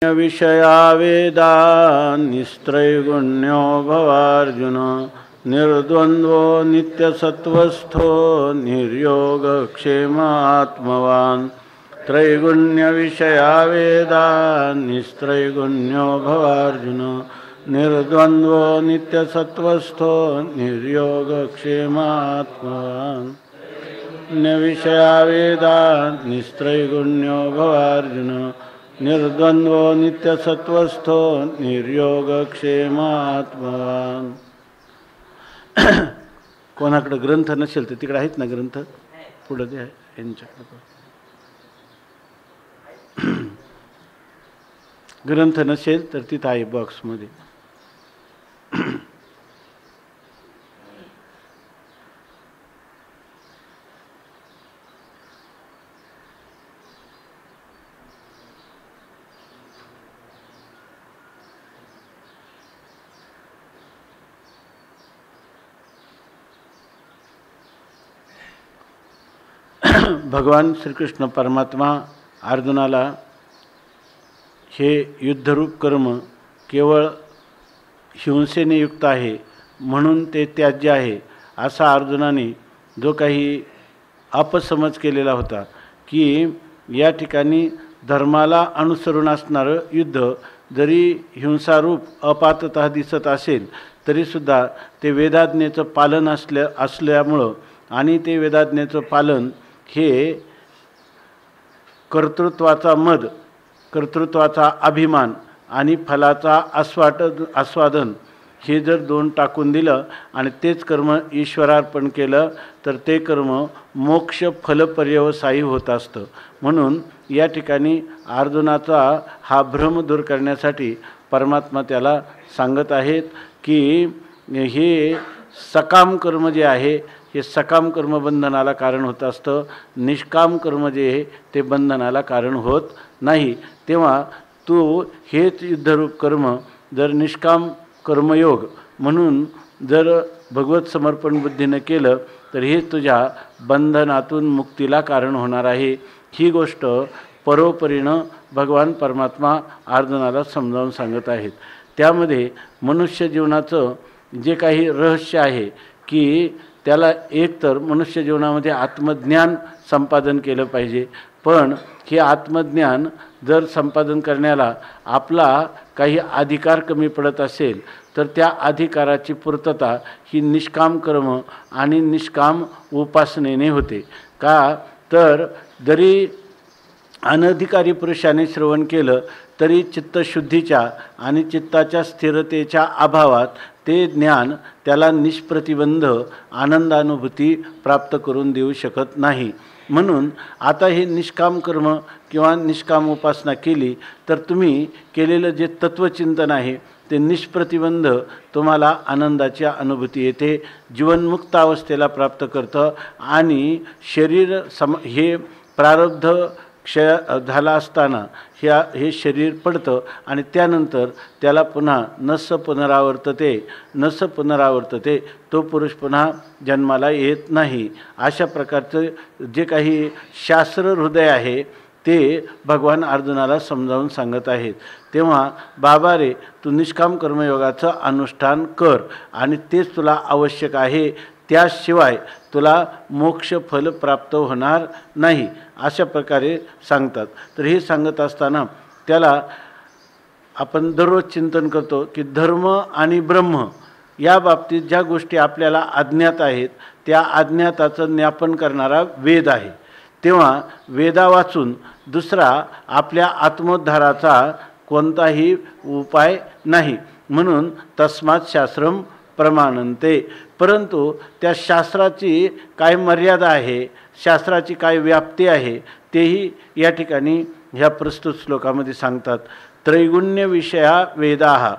विषया वेदा निस्त्रैगुण्यो भवार्जुन निर्द्वन्द्वो नित्यसत्वस्थो निर्योगक्षेमात्मवान् त्रैगुण्य विषया वेदा निस्त्रैगुण्यो भवार्जुन निर्द्वन्द्वो नित्यसत्वस्थो निर्योगक्षेमात्मवान् विषया वेदा निस्त्रैगुण्यो भवार्जुन निर्द्वन्द्वो नित्यसत्वस्थो निर्योगक्षेमात्मवान्. कोणाकडे ग्रंथ नसेल तर तिकडे आहेत ना ग्रंथ, पुढे ते आहे यांच्याकडे. ग्रंथ नसेल तर तिथं आहे बॉक्समध्ये. भगवान श्रीकृष्ण परमात्मा अर्जुनाला हे युद्धरूप कर्म केवळ हिंसेने युक्त आहे म्हणून ते त्याज्य आहे असा अर्जुनाने जो काही अपसमज केलेला होता की या ठिकाणी धर्माला अनुसरून असणारं युद्ध जरी हिंसारूप अपाततः दिसत असेल तरीसुद्धा ते वेदाज्ञेचं पालन असल्यामुळं आणि ते वेदाज्ञेचं पालन हे कर्तृत्वाचा मद, कर्तृत्वाचा अभिमान आणि फलाचा आस्वादन हे जर दोन टाकून दिलं आणि तेच कर्म ईश्वरार्पण केलं तर ते कर्म मोक्ष फलपर्यवसायी होत असतं. म्हणून या ठिकाणी अर्जुनाचा हा भ्रम दूर करण्यासाठी परमात्मा त्याला सांगत आहेत की हे सकाम कर्म जे आहे हे सकाम कर्म बंधनाला कारण होत असतं, निष्काम कर्म जे आहे ते बंधनाला कारण होत नाही. तेव्हा तू हेच युद्धरूप कर्म जर निष्काम कर्मयोग म्हणून जर भगवत समर्पण बुद्धीनं केलं तर हे तुझ्या बंधनातून मुक्तीला कारण होणार आहे. ही गोष्ट परोपरीनं भगवान परमात्मा अर्जुनाला समजावून सांगत आहेत. त्यामध्ये मनुष्य जीवनाचं जे काही रहस्य आहे की त्याला एकतर मनुष्य जीवनामध्ये आत्मज्ञान संपादन केलं पाहिजे, पण हे आत्मज्ञान जर संपादन करण्याला आपला काही अधिकार कमी पडत असेल तर त्या अधिकाराची पूर्तता ही निष्काम कर्म आणि निष्काम उपासनेने होते. का तर जरी अनधिकारी पुरुषाने श्रवण केलं तरी चित्तशुद्धीच्या आणि चित्ताच्या स्थिरतेच्या अभावात ते ज्ञान त्याला निष्प्रतिबंध आनंदानुभूती प्राप्त करून देऊ शकत नाही. म्हणून आता हे निष्काम कर्म किंवा निष्काम उपासना केली तर तुम्ही केलेलं जे तत्वचिंतन आहे ते निष्प्रतिबंध तुम्हाला आनंदाची अनुभूती येते, जीवनमुक्त अवस्थेला प्राप्त करतं आणि शरीर हे प्रारब्ध क्षय झाला असताना हे शरीर पडतं आणि त्यानंतर त्याला पुन्हा नस पुनरावर्तते तो पुरुष पुन्हा जन्माला येत नाही. अशा प्रकारचं जे काही शास्त्र हृदय आहे ते भगवान अर्जुनाला समजावून सांगत आहेत. तेव्हा बाबा रे तू निष्काम कर्मयोगाचं अनुष्ठान कर आणि तेच तुला आवश्यक आहे, त्याशिवाय तुला मोक्ष फल प्राप्त होणार नाही अशा प्रकारे सांगतात. तर हे सांगत असताना त्याला आपण दररोज चिंतन करतो की धर्म आणि ब्रह्म या बाबतीत ज्या गोष्टी आपल्याला अज्ञात आहेत त्या अज्ञाताचं ज्ञापन करणारा वेद आहे. तेव्हा वेदा वाचून दुसरा आपल्या आत्मोद्धाराचा कोणताही उपाय नाही. म्हणून तस्मात् शास्त्रम प्रमाणन्ते. परंतु त्या शास्त्राची काय मर्यादा आहे, शास्त्राची काय व्याप्ती आहे तेही या ठिकाणी ह्या प्रस्तुत श्लोकामध्ये सांगतात. त्रैगुण्य विषया वेदाः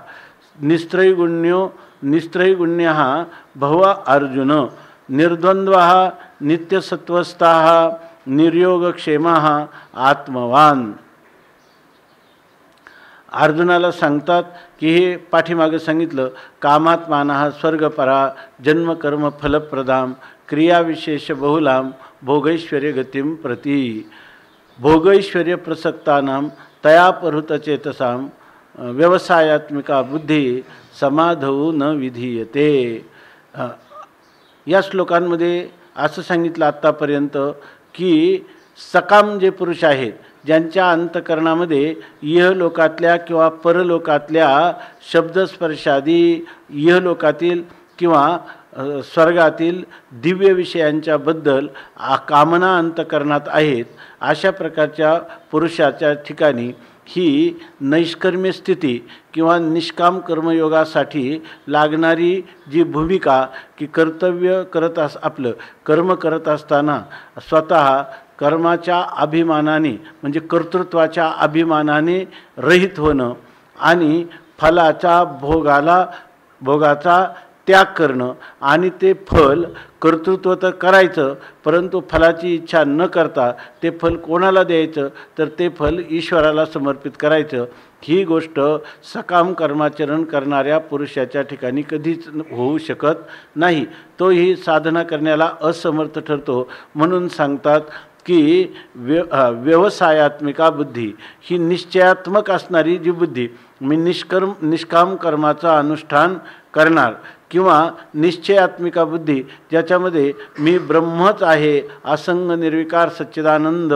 निस्त्रैगुण्यः भव अर्जुन निर्द्वन्द्वः नित्यसत्वस्थाः निर्योगक्षेमाः आत्मवान. अर्जुनाला सांगतात की हे पाठीमागे सांगितलं कामात्मानः स्वर्गपरा जन्मकर्म फलप्रदाम क्रियाविशेष बहुलाम भोगैश्वर्य गतिम प्रती. भोगैश्वर्य प्रसक्तानां तया परुतचेतसां व्यवसायात्मिका बुद्धी समाधौ न विधीयते. या श्लोकांमध्ये असं सांगितलं आत्तापर्यंत की सकाम जे पुरुष आहेत, ज्यांच्या अंतकरणामध्ये इहलोकातल्या किंवा परलोकातल्या शब्दस्पर्शादी इहलोकातील किंवा स्वर्गातील दिव्य विषयांच्याबद्दल कामना अंतकरणात आहेत, अशा प्रकारच्या पुरुषाच्या ठिकाणी ही नैष्कर्म्य स्थिती किंवा निष्काम कर्मयोगासाठी लागणारी जी भूमिका की कर्तव्य करत आपलं कर्म करत असताना स्वतः कर्माच्या अभिमानाने म्हणजे कर्तृत्वाच्या अभिमानाने रहित होणं आणि फलाच्या भोगाचा त्याग करणं आणि ते फल कर्तृत्व तर करायचं, परंतु फलाची इच्छा न करता ते फल कोणाला द्यायचं तर ते फल ईश्वराला समर्पित करायचं. ही गोष्ट सकाम कर्माचरण करणाऱ्या पुरुषाच्या ठिकाणी कधीच होऊ शकत नाही. तो ही साधना करण्याला असमर्थ ठरतो. म्हणून सांगतात की व्यवसायात्मिका बुद्धी ही निश्चयात्मक असणारी जी बुद्धी, मी निष्काम कर्माचं अनुष्ठान करणार किंवा निश्चयात्मिका बुद्धी ज्याच्यामध्ये मी ब्रह्मच आहे, असंग निर्विकार सच्चिदानंद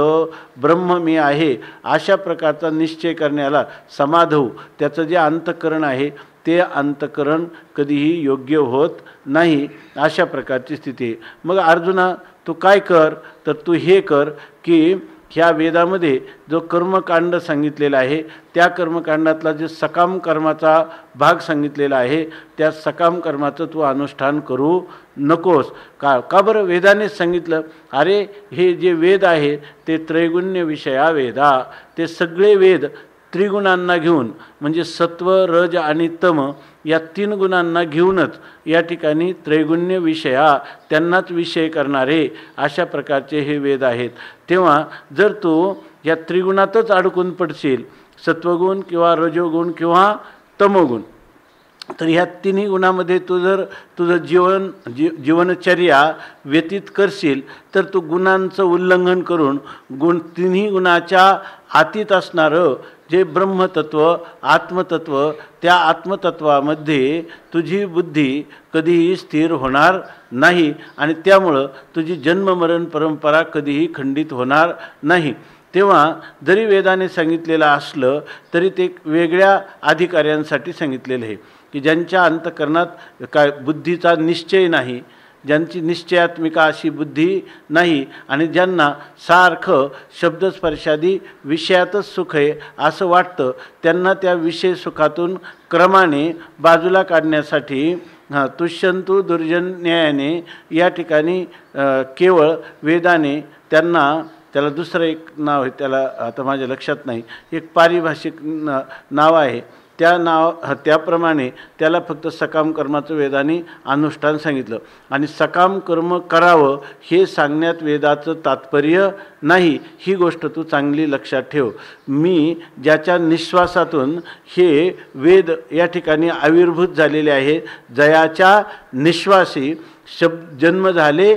ब्रह्म मी आहे, अशा प्रकारचा निश्चय करण्याला समाधव त्याचं जे अंतःकरण आहे ते अंतःकरण कधीही योग्य होत नाही. अशा प्रकारची स्थिती आहे. मग अर्जुना तू काय कर तर तू हे कर की ह्या वेदामध्ये जो कर्मकांड सांगितलेला आहे त्या कर्मकांडातला जे सकाम कर्माचा भाग सांगितलेला आहे त्या सकाम कर्माचं तू अनुष्ठान करू नकोस. का बरं? वेदानेच सांगितलं. अरे हे जे वेद आहे ते त्रैगुण्य विषया वेदा, ते सगळे वेद त्रिगुणांना घेऊन म्हणजे सत्व रज आणि तम या तीन गुणांना घेऊनच या ठिकाणी त्रैगुण्य विषया त्यांनाच विषय करणारे अशा प्रकारचे हे वेद आहेत. तेव्हा जर तू या त्रिगुणातच अडकून पडशील, सत्वगुण किंवा रजोगुण किंवा तमोगुण, तर ह्या तिन्ही गुणामध्ये तू जर तुझं जीवनचर्या व्यतीत करशील तर तू गुणांचं उल्लंघन करून तिन्ही गुणाच्या आतीत असणारं जे ब्रह्मतत्व आत्मतत्व, त्या आत्मतत्वामध्ये तुझी बुद्धी कधीही स्थिर होणार नाही आणि त्यामुळं तुझी जन्ममरण परंपरा कधीही खंडित होणार नाही. तेव्हा जरी वेदाने सांगितलेलं असलं तरी ते वेगळ्या अधिकाऱ्यांसाठी सांगितलेलं आहे की ज्यांच्या अंतःकरणात काय बुद्धीचा निश्चय नाही, ज्यांची निश्चयात्मिका अशी बुद्धी नाही आणि ज्यांना सारखं शब्दस्पर्शादी विषयातच सुख आहे असं वाटतं, त्यांना त्या विषय सुखातून क्रमाने बाजूला काढण्यासाठी तुष्यंतु दुर्जन न्यायाने या ठिकाणी केवळ वेदाने त्याला दुसरं एक नाव आहे, त्याला आता माझ्या लक्षात नाही, एक पारिभाषिक नाव आहे, त्याप्रमाणे त्याला फक्त सकाम कर्माचं वेदाने अनुष्ठान सांगितलं. आणि सकाम कर्म करावं हे सांगण्यात वेदाचं तात्पर्य नाही. ही गोष्ट तू चांगली लक्षात ठेव. मी ज्याच्या निश्वासातून हे वेद या ठिकाणी आविर्भूत झालेले आहे, जयाच्या निश्वासी जन्म झाले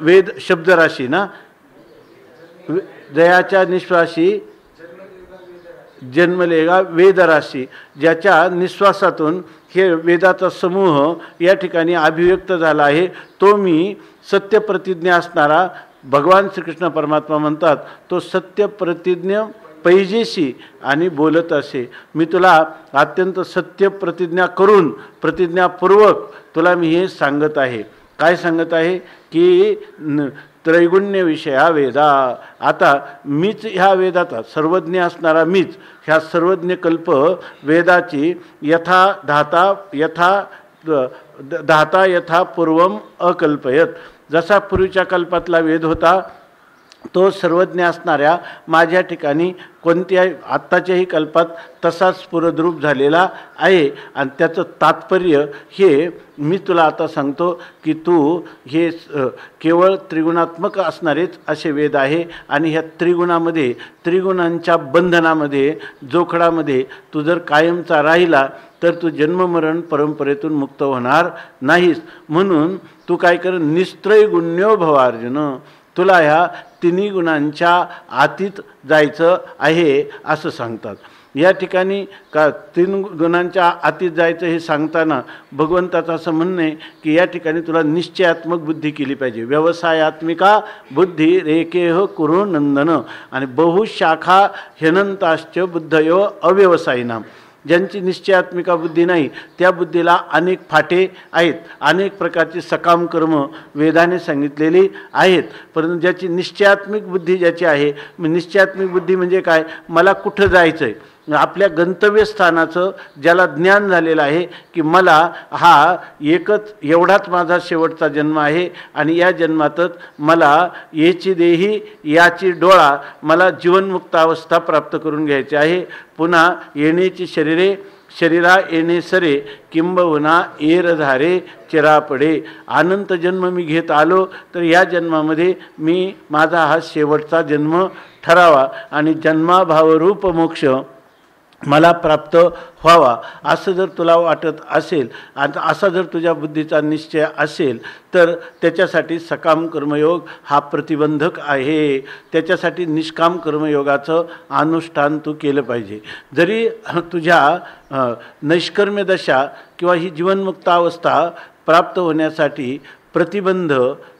वेद शब्दराशी ना, जयाच्या निश्वासी जन्मलेगा वेदराशी, ज्याच्या निश्वासातून हे वेदाचा समूह या ठिकाणी अभिव्यक्त झाला आहे, तो मी सत्यप्रतिज्ञ असणारा भगवान श्रीकृष्ण परमात्मा म्हणतात, तो सत्यप्रतिज्ञ पैजेशी आणि बोलत असे. मी तुला अत्यंत सत्य प्रतिज्ञा करून प्रतिज्ञापूर्वक तुला मी हे सांगत आहे. काय सांगत आहे की त्रैगुण्य विषया वेदा. आता मीच ह्या वेदाचा सर्वज्ञ असणारा मीच ह्या सर्वज्ञ कल्प वेदाची धाता यथा पूर्वम अकल्पयत. जसा पूर्वीच्या कल्पातला वेद होता तो सर्वज्ञ असणाऱ्या माझ्या ठिकाणी कोणत्याही आत्ताच्याही कल्पात तसाच स्फुरद्रूप झालेला आहे. आणि त्याचं तात्पर्य हे मी तुला आता सांगतो की तू हे केवळ त्रिगुणात्मक असणारेच असे वेद आहे आणि ह्या त्रिगुणामध्ये त्रिगुणांच्या बंधनामध्ये जोखडामध्ये तू जर कायमचा राहिला तर तू जन्ममरण परंपरेतून मुक्त होणार नाहीस. म्हणून तू काय कर, निस्त्रैगुण्यो भव अर्जुन. तुला ह्या तिन्ही गुणांच्या आतीत जायचं आहे असं सांगतात. या ठिकाणी का 3 गुणांच्या आतीत जायचं हे सांगताना भगवंताचं असं म्हणणं आहे की या ठिकाणी तुला निश्चयात्मक बुद्धी केली पाहिजे. व्यवसायात्मिका बुद्धी रेकेह कुरु नंदन आणि बहुशाखा ह्यनंताश्च बुद्धयो अव्यवसायिनाम. ज्यांची निश्चयात्मिका बुद्धी नाही त्या बुद्धीला अनेक फाटे आहेत, अनेक प्रकारची सकाम कर्म वेदाने सांगितलेली आहेत. परंतु ज्याची निश्चयात्मिक बुद्धी ज्याची आहे, निश्चयात्मिक बुद्धी म्हणजे काय, मला कुठं जायचं आहे, आपल्या गंतव्यस्थानाचं ज्याला ज्ञान झालेलं आहे की मला हा एकच एवढाच माझा शेवटचा जन्म आहे आणि या जन्मातच मला याची देही याची डोळा मला जीवनमुक्त अवस्था प्राप्त करून घ्यायची आहे. पुन्हा येण्याची शरीरा येणे सरे किंबहुना एरधारे चिरापडे. अनंत जन्म मी घेत आलो तर या जन्मामध्ये मी माझा हा शेवटचा जन्म ठरावा आणि जन्माभावरूप मोक्ष मला प्राप्त व्हावा असं जर तुला वाटत असेल आणि असा जर तुझ्या बुद्धीचा निश्चय असेल तर त्याच्यासाठी सकाम कर्मयोग हा प्रतिबंधक आहे. त्याच्यासाठी निष्काम कर्मयोगाचं अनुष्ठान तू केलं पाहिजे. जरी तुझ्या नैष्कर्म्य दशा किंवा ही जीवनमुक्त अवस्था प्राप्त होण्यासाठी प्रतिबंध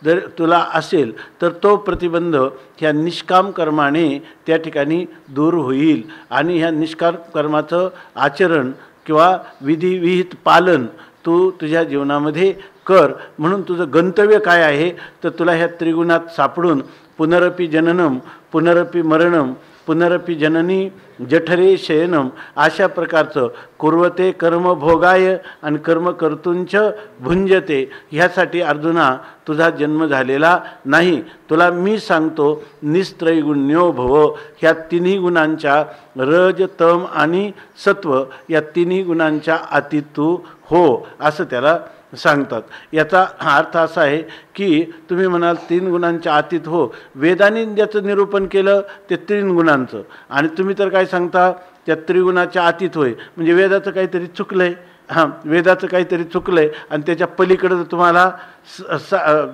जर तुला असेल तर तो प्रतिबंध ह्या निष्काम कर्माने त्या ठिकाणी दूर होईल आणि ह्या निष्काम कर्माचं आचरण किंवा विधिविहित पालन तू तुझ्या जीवनामध्ये कर. म्हणून तुझं गंतव्य काय आहे तर तुला ह्या त्रिगुणात सापडून पुनरपि जननम पुनरपि मरणम पुनरपि जननी जठरे शयनम अशा प्रकारचं कुर्वते कर्म भोगाय आणि कर्म कर्तुंच भुंजते. ह्यासाठी अर्जुना तुझा जन्म झालेला नाही. तुला मी सांगतो निस्त्रैगुण्यो भव. ह्या तिन्ही गुणांच्या रज तम आणि सत्व या तिन्ही गुणांच्या अतीत तू हो असं त्याला सांगतात. याचा अर्थ असा आहे की तुम्ही म्हणाल 3 गुणांच्या आतीत हो, वेदांनी ज्याचं निरूपण केलं ते 3 गुणांचं आणि तुम्ही तर काय सांगता त्या त्रिगुणाच्या आतीत होय. म्हणजे वेदाचं काहीतरी चुकलं आहे. हां, वेदाचं काहीतरी चुकलं आहे आणि त्याच्या पलीकडं तुम्हाला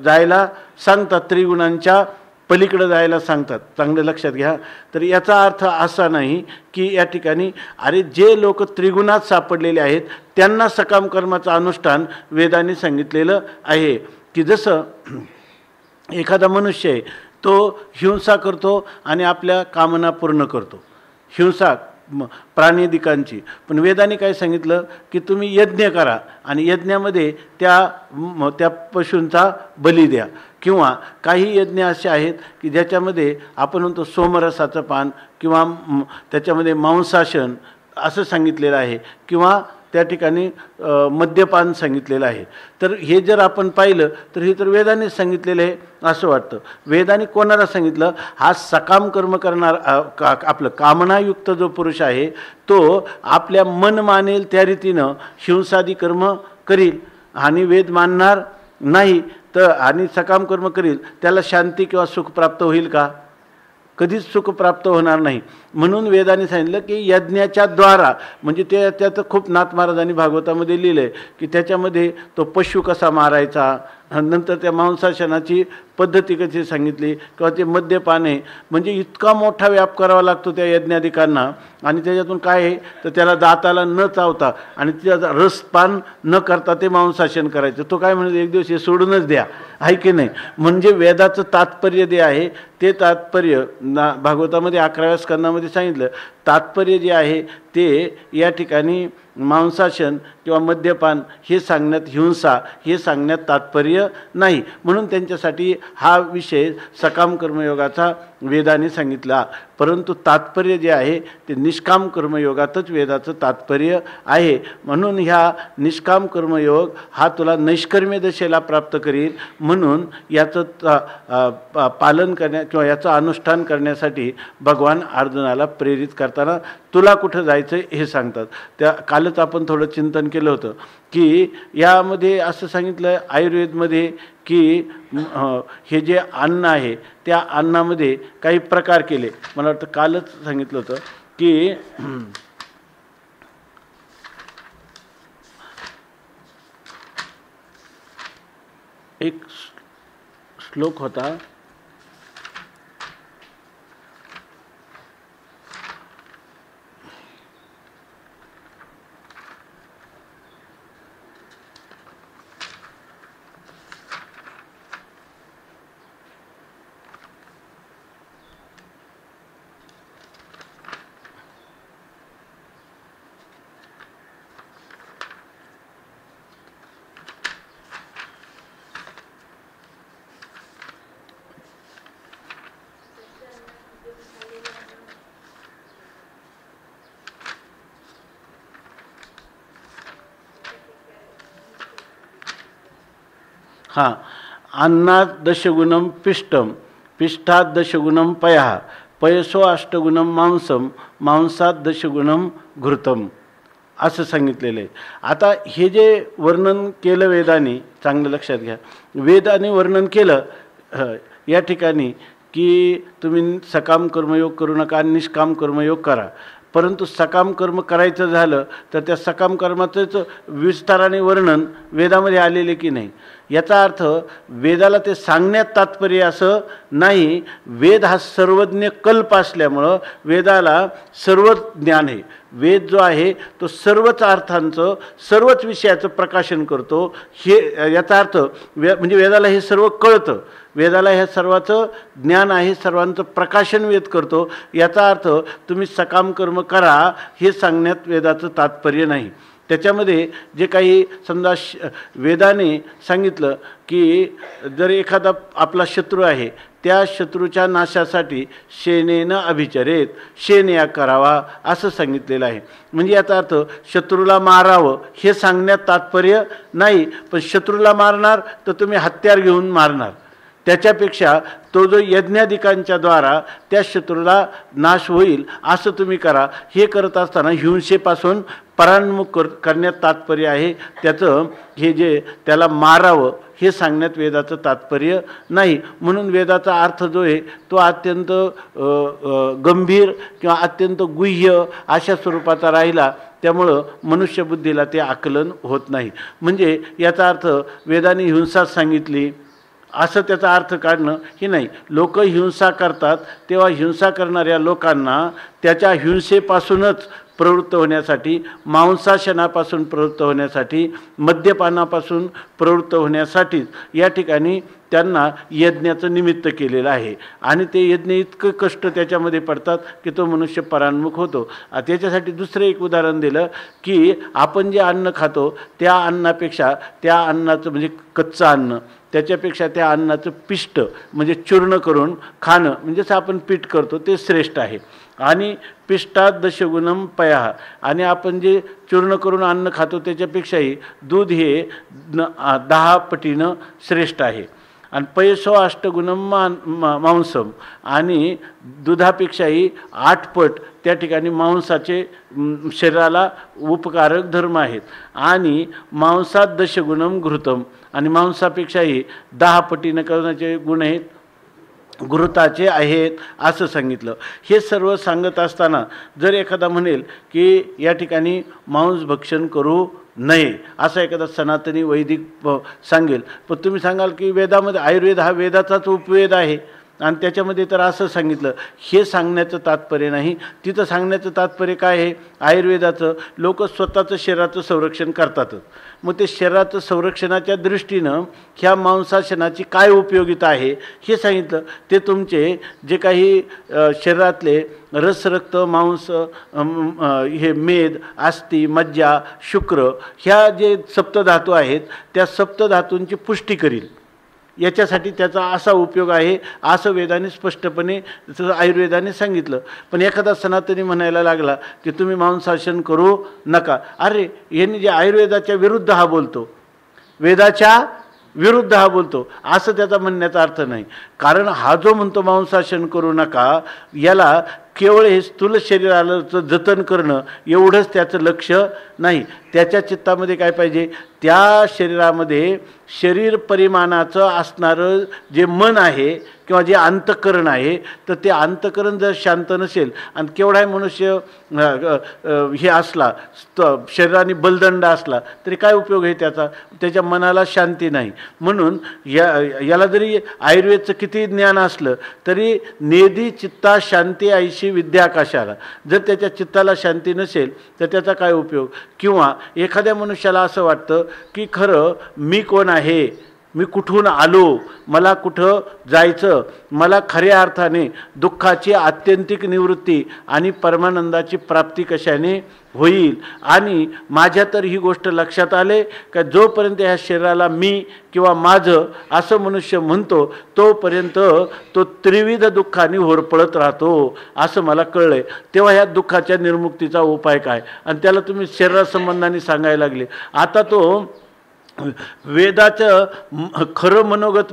जायला सांगतात, त्रिगुणांच्या पलीकडं जायला सांगतात. चांगलं लक्षात घ्या. तर याचा अर्थ असा नाही की या ठिकाणी अरे जे लोक त्रिगुणात सापडलेले आहेत त्यांना सकाम कर्माचं अनुष्ठान वेदाने सांगितलेलं आहे. की जसं एखादा मनुष्य आहे तो हिंसा करतो आणि आपल्या कामना पूर्ण करतो, हिंसा प्राणिदिकांची. पण वेदाने काय सांगितलं की तुम्ही यज्ञ करा आणि यज्ञामध्ये त्या पशूंचा बली द्या. किंवा काही यज्ञ असे आहेत की ज्याच्यामध्ये आपण म्हणतो सोमरसाचं पान किंवा त्याच्यामध्ये मांसाशन असं सांगितलेलं आहे किंवा त्या ठिकाणी मद्यपान सांगितलेलं आहे. तर हे जर आपण पाहिलं तर हे तर वेदानेच सांगितलेलं आहे असं वाटतं. वेदाने कोणाला सांगितलं, हा सकाम कर्म करणार आपलं कामनायुक्त जो पुरुष आहे तो आपल्या मन मानेल त्या रीतीनं हिंसादी कर्म करील आणि वेद मानणार नाही तर आणि सकाम कर्म करील, त्याला शांती किंवा सुख प्राप्त होईल का? कधीच सुख प्राप्त होणार नाही. म्हणून वेदाने सांगितलं की यज्ञाच्या द्वारा, म्हणजे त्यात खूप नाथ महाराजांनी भागवतामध्ये लिहिलं आहे की त्याच्यामध्ये तो पशु कसा मारायचा, नंतर त्या मांसाशनाची पद्धती कशी सांगितली किंवा ते मद्यपान आहे. म्हणजे इतका मोठा व्याप करावा लागतो त्या यज्ञाधिकांना आणि त्याच्यातून काय आहे तर त्याला दाताला न चावता आणि त्याचा रसपान न करता ते मांसाशन करायचं. तो काय म्हणतो एक दिवस हे सोडूनच द्या, आहे की नाही. म्हणजे वेदाचं तात्पर्य जे आहे ते तात्पर्य भागवतामध्ये 11व्या स्कंदामध्ये सांगितलं. तात्पर्य जे आहे ते या ठिकाणी मांसाशन किंवा मद्यपान हे सांगण्यात, हिंसा हे सांगण्यात तात्पर्य नाही. म्हणून त्यांच्यासाठी हा विषय सकाम कर्मयोगाचा वेदाने सांगितला. परंतु तात्पर्य जे आहे ते निष्काम कर्मयोगातच वेदाचं तात्पर्य आहे. म्हणून ह्या निष्काम कर्मयोग हा तुला नैष्कर्म्य दशेला प्राप्त करील. म्हणून याचं पालन किंवा याचं अनुष्ठान करण्यासाठी भगवान अर्जुनाला प्रेरित करताना तुला कुठं जायचं हे सांगतात. त्या कालच आपण थोडं चिंतन केलं होतं की यामध्ये असं सांगितलं आयुर्वेदमध्ये की हे जे अन्न आहे त्या अन्नामध्ये काही प्रकार केले. मला वाटतं कालच सांगितलं होतं की एक श्लोक होता हां, अन्नात दशगुणम पिष्टम, पिष्ठात दशगुणम पयः, पयसो अष्टगुणम मांसम, मांसात दशगुणम घृतम असं सांगितलेलं आहे. आता हे जे वर्णन केलं वेदाने, चांगलं लक्षात घ्या, वेदाने वर्णन केलं या ठिकाणी की तुम्ही सकाम कर्मयोग करू नका, निष्काम कर्मयोग करा. परंतु सकाम कर्म करायचं झालं तर त्या सकाम कर्माचंच विस्ताराने वर्णन वेदामध्ये आलेले की नाही. याचा अर्थ वेदाला ते सांगण्यात तात्पर्य असं नाही. वेद हा सर्वज्ञ कल्प असल्यामुळं वेदाला सर्व ज्ञान आहे. वेद जो आहे तो सर्वच अर्थांचं, सर्वच विषयाचं प्रकाशन करतो. हे याचा अर्थ म्हणजे वेदाला हे सर्व कळतं, वेदाला ह्या सर्वाचं ज्ञान आहे, सर्वांचं प्रकाशन वेद करतो. याचा अर्थ तुम्ही सकाम कर्म करा हे सांगण्यात वेदाचं तात्पर्य नाही. त्याच्यामध्ये जे काही समजा वेदाने सांगितलं की जर एखादा आपला शत्रू आहे, त्या शत्रूच्या नाशासाठी शेनेनं अभिचरेत, शेनया करावा असं सांगितलेलं आहे. म्हणजे याचा अर्थ शत्रूला मारावं हे सांगण्यात तात्पर्य नाही. पण शत्रूला मारणार तर तुम्ही हत्यार घेऊन मारणार, त्याच्यापेक्षा तो जो यज्ञाधिकांच्या द्वारा त्या शत्रूला नाश होईल असं तुम्ही करा. हे करत असताना हिंसेपासून परान्मुख करण्यात तात्पर्य आहे. त्याचं हे जे त्याला मारावं हे सांगण्यात वेदाचं तात्पर्य नाही. म्हणून वेदाचा अर्थ जो आहे तो अत्यंत गंभीर किंवा अत्यंत गुह्य अशा स्वरूपाचा राहिला. त्यामुळं मनुष्यबुद्धीला ते आकलन होत नाही. म्हणजे याचा अर्थ वेदाने हिंसाच सांगितली असं त्याचा अर्थ काढणं हे नाही. लोक हिंसा करतात तेव्हा हिंसा करणाऱ्या लोकांना त्याच्या हिंसेपासूनच प्रवृत्त होण्यासाठी, मांसाशनापासून प्रवृत्त होण्यासाठी, मद्यपानापासून प्रवृत्त होण्यासाठीच या ठिकाणी त्यांना यज्ञाचं निमित्त केलेलं आहे. आणि ते यज्ञ इतकं कष्ट त्याच्यामध्ये पडतात की तो मनुष्य परान्मुख होतो. त्याच्यासाठी दुसरं एक उदाहरण दिलं की आपण जे अन्न खातो त्या अन्नापेक्षा, त्या अन्नाचं म्हणजे कच्चं अन्न, त्याच्यापेक्षा त्या अन्नाचं पिष्ट म्हणजे चूर्ण करून खाणं, म्हणजेच आपण पीठ करतो ते श्रेष्ठ आहे. आणि पिष्टात दशगुणम पयः, आणि आपण जे चूर्ण करून अन्न खातो त्याच्यापेक्षाही दूध हे 10 पटीनं श्रेष्ठ आहे. आणि पयसो अष्टगुणम मांसम, आणि दुधापेक्षाही 8 पट त्या ठिकाणी मांसाचे शरीराला उपकारक धर्म आहेत. आणि मांसात दशगुणम घृतम, आणि मांसापेक्षाही 10 पटीनं करण्याचे गुण आहेत, घृताचे आहेत असं सांगितलं. हे सर्व सांगत असताना जर एखादा म्हणेल की या ठिकाणी मांस भक्षण करू नये असं एखादा सनातनी वैदिक सांगेल, पण तुम्ही सांगाल की वेदामध्ये, आयुर्वेद हा वेदाचाच उपवेद आहे आणि त्याच्यामध्ये तर असं सांगितलं. हे सांगण्याचं तात्पर्य नाही. तिथं सांगण्याचं तात्पर्य काय आहे? आयुर्वेदाचं लोक स्वतःचं शरीराचं संरक्षण करतातच. मग ते शरीराचं संरक्षणाच्या दृष्टीनं ह्या मांसाशनाची काय उपयोगिता आहे हे सांगितलं. ते तुमचे जे काही शरीरातले रस, रक्त, मांस, हे मेद, अस्थि, मज्जा, शुक्र ह्या जे सप्तधातू आहेत त्या सप्तधातूंची पुष्टी करील, याच्यासाठी त्याचा असा उपयोग आहे असं वेदाने स्पष्टपणे, आयुर्वेदाने सांगितलं. पण एखादा सनातनी म्हणायला लागला की तुम्ही मांसाशन करू नका, अरे यांनी जे आयुर्वेदाच्या विरुद्ध हा बोलतो, वेदाच्या विरुद्ध हा बोलतो असं त्याचा म्हणण्याचा अर्थ नाही. कारण हा जो म्हणतो मांसाशन करू नका, याला केवळ हे स्थूल शरीराचं जतन करणं एवढंच त्याचं लक्ष नाही. त्याच्या चित्तामध्ये काय पाहिजे? त्या शरीरामध्ये शरीर परिमाणाचं असणारं जे मन आहे किंवा जे अंतःकरण आहे, तर ते अंतःकरण जर शांत नसेल आणि केवढाही मनुष्य हे असला, शरीराने बलदंड असला तरी काय उपयोग आहे त्याचा? त्याच्या मनाला शांती नाही. म्हणून याला जरी आयुर्वेदचं किती ज्ञान असलं तरी नेदी चित्ता शांती आईशी विद्याकाशाला, जर त्याच्या चित्ताला शांती नसेल तर त्याचा काय उपयोग? किंवा एखाद्या मनुष्याला असं वाटतं की खरं मी कोण आहे, मी कुठून आलो, मला कुठं जायचं, मला खऱ्या अर्थाने दुःखाची आत्यंतिक निवृत्ती आणि परमानंदाची प्राप्ती कशाने होईल. आणि माझ्या तर ही गोष्ट लक्षात आले का जोपर्यंत ह्या शरीराला मी किंवा माझं असं मनुष्य म्हणतो तोपर्यंत तो त्रिविध दुःखाने होरपळत राहतो असं मला कळलंय. तेव्हा ह्या दुःखाच्या निर्मुक्तीचा उपाय काय? आणि त्याला तुम्ही शरीरासंबंधाने सांगायला लागले. आता तो वेदाचं खरं मनोगत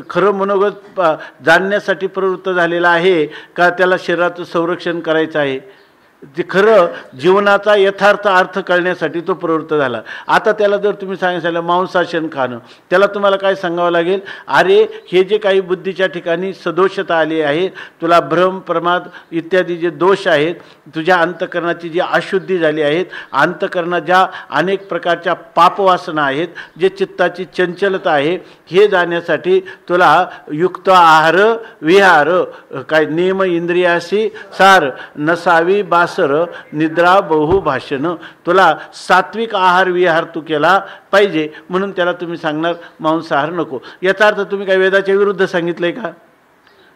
खरं मनोगत जाणण्यासाठी प्रवृत्त झालेला आहे का त्याला शरीराचं संरक्षण करायचं आहे? ते खरं जीवनाचा यथार्थ अर्थ कळण्यासाठी तो प्रवृत्त झाला. आता त्याला जर तुम्ही सांगितलं मांसाशन खाणं, त्याला तुम्हाला काय सांगावं लागेल? अरे हे जे काही बुद्धीच्या ठिकाणी सदोषता आली आहे, तुला भ्रम प्रमाद इत्यादी जे दोष आहेत, तुझ्या अंतकरणाची जी अशुद्धी झाली आहेत, अंतकरणात ज्या अनेक प्रकारच्या पापवासना आहेत, जे चित्ताची चंचलता आहे, हे जाण्यासाठी तुला युक्त आहार विहार काय नियम इंद्रियाशी सार नसावी बास निद्रा बहु भाषण, तुला सात्विक आहार विहार तू केला पाहिजे. म्हणून त्याला तुम्ही सांगणार मांसाहार नको. याचा अर्थ तुम्ही काय वेदाच्या विरुद्ध सांगितलंय का?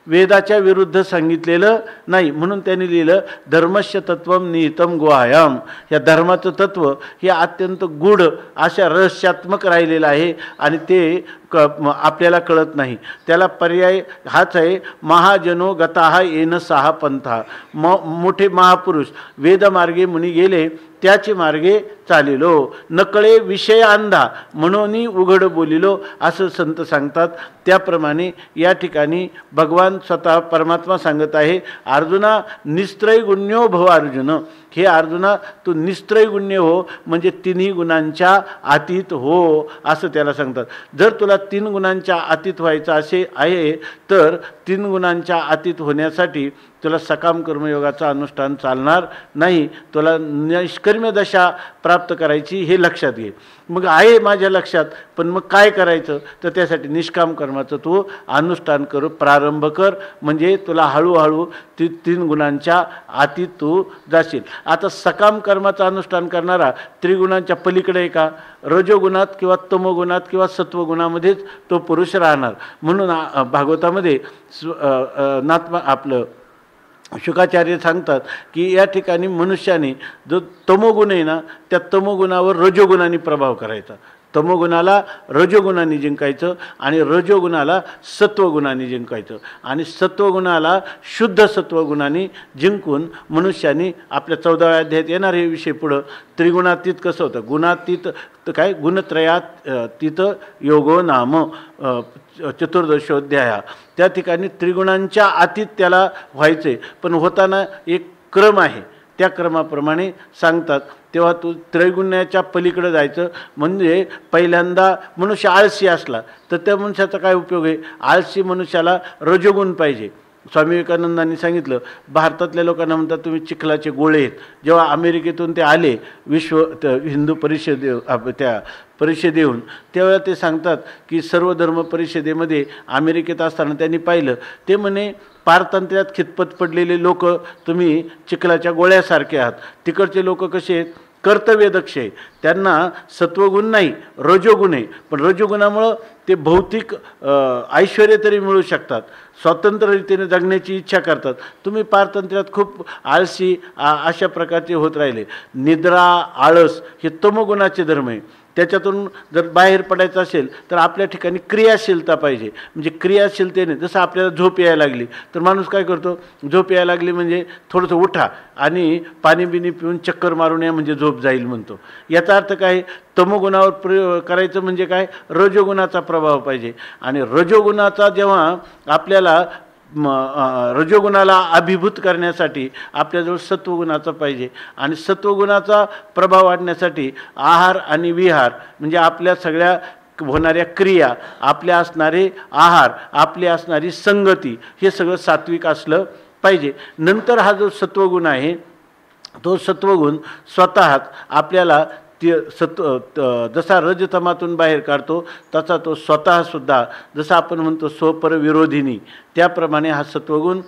वेदाच्या विरुद्ध सांगितलेलं नाही. म्हणून त्यांनी लिहिलं धर्मस्य तत्वम निहितम गुहायाम. या धर्माचं तत्व हे अत्यंत गूढ अशा रहस्यात्मक राहिलेलं आहे आणि ते आपल्याला कळत नाही. त्याला पर्याय हाच आहे, महाजनो गताहा येन सहा पंथा. मोठे महापुरुष वेदमार्गे मुनी गेले, त्याचे मार्गे चालिलो. नकळे विषय अंधा म्हणून उघड बोलिलो, असं संत सांगतात. त्याप्रमाणे या ठिकाणी भगवान स्वतः परमात्मा सांगत आहे, अर्जुना निस्त्रैगुण्यो भव अर्जुन. हे अर्जुना तू निस्त्रैगुण्य हो, म्हणजे तिन्ही गुणांच्या अतीत हो, असं त्याला सांगतात. जर तुला 3 गुणांच्या अतीत व्हायचं असे आहे तर 3 गुणांच्या अतीत होण्यासाठी तुला सकाम कर्मयोगाचं अनुष्ठान चालणार नाही. तुला निष्कर्म्य दशा प्राप्त करायची हे लक्षात घे. मग आहे माझ्या लक्षात, पण मग काय करायचं? तर त्यासाठी निष्काम कर्माचं तू अनुष्ठान कर, प्रारंभ कर, म्हणजे तुला हळूहळू 3 गुणांच्या अतीत तू जाशील. आता सकाम कर्माचं अनुष्ठान करणारा त्रिगुणांच्या पलीकडे आहे का? रजोगुणात किंवा तमोगुणात किंवा सत्वगुणामध्येच तो पुरुष राहणार. म्हणून भागवतामध्ये आपलं शुकाचार्य सांगतात की या ठिकाणी मनुष्याने जो तमोगुण आहे ना, त्या तमोगुणावर रजोगुणाने प्रभाव करायचा. तमोगुणाला रजोगुणाने जिंकायचं आणि रजोगुणाला सत्वगुणाने जिंकायचं आणि सत्वगुणाला शुद्ध सत्वगुणाने जिंकून मनुष्याने आपल्या 14व्या अध्यायात येणार हे विषय पुढं त्रिगुणातीत कसं होतं. गुणातीत काय गुणत्रयात तिथं योगो नाम चतुर्दशोध्याया. त्या ठिकाणी त्रिगुणांच्या अतीत त्याला व्हायचे, पण होताना एक क्रम आहे, त्या क्रमाप्रमाणे सांगतात. तेव्हा तू त्रैगुण्याच्या पलीकडे जायचं. म्हणजे पहिल्यांदा मनुष्य आळशी असला तर त्या मनुष्याचा काय उपयोग आहे? आळशी मनुष्याला रजोगुण पाहिजे. स्वामी विवेकानंदांनी सांगितलं, भारतातल्या लोकांना म्हणतात तुम्ही चिखलाचे गोळे आहेत. जेव्हा अमेरिकेतून ते आले हिंदू त्या परिषदेहून, त्यावेळेला ते सांगतात की सर्व धर्म परिषदेमध्ये अमेरिकेत असताना त्यांनी पाहिलं, ते म्हणे पारतंत्र्यात खितपत पडलेले लोक तुम्ही चिखलाच्या गोळ्यासारखे आहात. तिकडचे लोक कसे आहेत? कर्तव्यदक्ष आहे, त्यांना सत्वगुण नाही रजोगुण आहे, पण रजोगुणामुळं ते भौतिक ऐश्वर्य तरी मिळू शकतात, स्वतंत्र रीतीने जगण्याची इच्छा करतात. तुम्ही पारतंत्र्यात खूप आळशी अशा प्रकारचे होत राहिले. निद्रा आळस हे तमोगुणाचे धर्म आहे. त्याच्यातून जर बाहेर पडायचं असेल तर आपल्या ठिकाणी क्रियाशीलता पाहिजे. म्हणजे क्रियाशीलतेने जसं आपल्याला झोप यायला लागली तर माणूस काय करतो? झोप यायला लागली म्हणजे थोडंसं उठा आणि पाणी बिनी पिऊन चक्कर मारून या म्हणजे झोप जाईल म्हणतो. याचा अर्थ काय? तमोगुणावर प्रयोग करायचं म्हणजे काय? रजोगुणाचा प्रभाव पाहिजे. आणि रजोगुणाचा जेव्हा आपल्याला रजोगुणाला अभिभूत करण्यासाठी आपल्याजवळ सत्वगुणाचा पाहिजे. आणि सत्वगुणाचा प्रभाव वाढण्यासाठी आहार आणि विहार म्हणजे आपल्या सगळ्या होणाऱ्या क्रिया, आपल्या असणारे आहार, आपली असणारी संगती, हे सगळं सात्विक असलं पाहिजे. नंतर हा जो सत्वगुण आहे तो सत्वगुण स्वतःच आपल्याला जसा रजतमातून बाहेर काढतो तसा तो स्वतःसुद्धा जसा आपण म्हणतो स्वपर विरोधिनी, त्याप्रमाणे हा सत्वगुण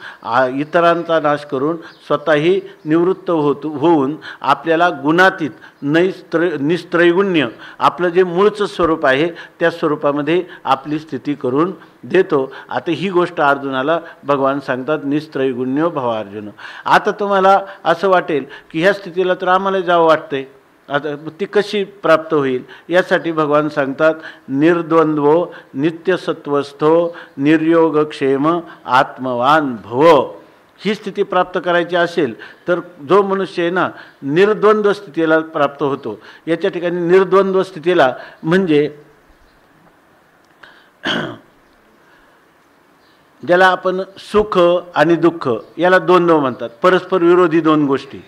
इतरांचा नाश करून स्वतःही निवृत्त होऊन आपल्याला गुणातीत निस्त्रैगुण्य आपलं जे मूळचं स्वरूप आहे त्या स्वरूपामध्ये आपली स्थिती करून देतो. आता ही गोष्ट अर्जुनाला भगवान सांगतात निस्त्रैगुण्यो भव अर्जुन. आता तुम्हाला असं वाटेल की ह्या स्थितीला तर आम्हाला जावं वाटतंय, आता ती कशी प्राप्त होईल? यासाठी भगवान सांगतात निर्द्वंद्वो नित्यसत्वस्थो निर्योगक्षेम आत्मवान भव. ही स्थिती प्राप्त करायची असेल तर जो मनुष्य आहे ना निर्द्वंद्व स्थितीला प्राप्त होतो. याच्या ठिकाणी निर्द्वंद्व स्थितीला म्हणजे ज्याला आपण सुख आणि दुःख याला द्वंद्व म्हणतात, परस्पर विरोधी दोन गोष्टी.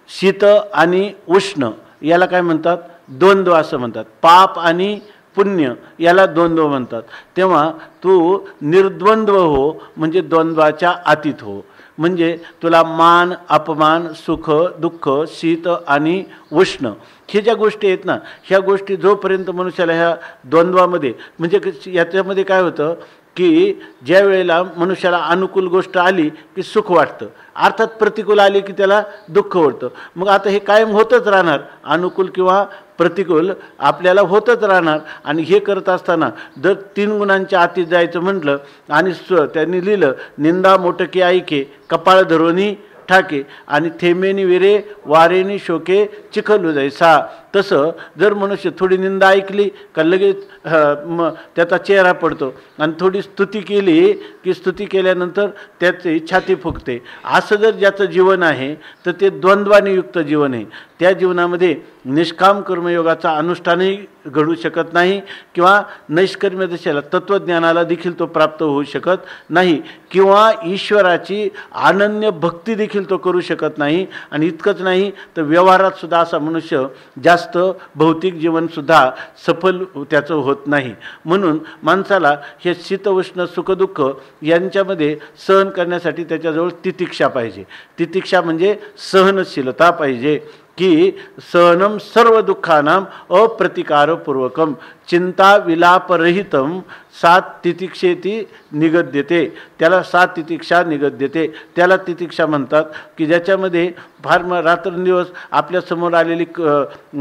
शीत आणि उष्ण याला काय म्हणतात? द्वंद्व असं म्हणतात. पाप आणि पुण्य याला द्वंद्व म्हणतात. तेव्हा तू निर्द्वंद्व हो, म्हणजे द्वंद्वाच्या अतीत हो. म्हणजे तुला मान अपमान सुख दुःख शीत आणि उष्ण हे ज्या गोष्टी आहेत ना, ह्या गोष्टी जोपर्यंत मनुष्याला ह्या द्वंद्वामध्ये म्हणजे याच्यामध्ये काय होतं की ज्या वेळेला मनुष्याला अनुकूल गोष्ट आली की सुख वाटतं, अर्थात प्रतिकूल आली की त्याला दुःख वाटतं. मग आता हे कायम होतच राहणार, अनुकूल किंवा प्रतिकूल आपल्याला होतच राहणार. आणि हे करत असताना जर 3 गुणांच्या आती जायचं म्हटलं आणि त्यांनी लिहिलं निंदा मोटके ऐके कपाळ धरोनी ठाके आणि थेमेनी विरे वारेनी शोके चिखलू जैसा. तसं जर मनुष्य थोडी निंदा ऐकली का लगेच त्याचा चेहरा पडतो आणि थोडी स्तुती केली की स्तुती केल्यानंतर त्याची छाती फुगते. असं जर ज्याचं जीवन आहे तर ते द्वंद्वाने युक्त जीवन आहे. त्या जीवनामध्ये निष्काम कर्मयोगाचा अनुष्ठानही घडू शकत नाही किंवा नैष्कर्म्य दशेला तत्त्वज्ञानाला देखील तो प्राप्त होऊ शकत नाही किंवा ईश्वराची अनन्य भक्ती देखील तो करू शकत नाही. आणि इतकंच नाही तर व्यवहारात सुद्धा असा मनुष्य जास्त भौतिक जीवनसुद्धा सफल त्याचं होत नाही. म्हणून माणसाला हे शीत उष्ण सुखदुःख यांच्यामध्ये सहन करण्यासाठी त्याच्याजवळ तितिक्षा पाहिजे. तितिक्षा म्हणजे सहनशीलता पाहिजे की सहनम सर्व दुःखानाम अप्रतिकारपूर्वकम चिंता विलापरहितम सात तितिक्षेती निगद्यते. त्याला 7 तितिक्षा निगद्यते. त्याला तितिक्षा म्हणतात की ज्याच्यामध्ये फार रात्रंदिवस आपल्यासमोर आलेली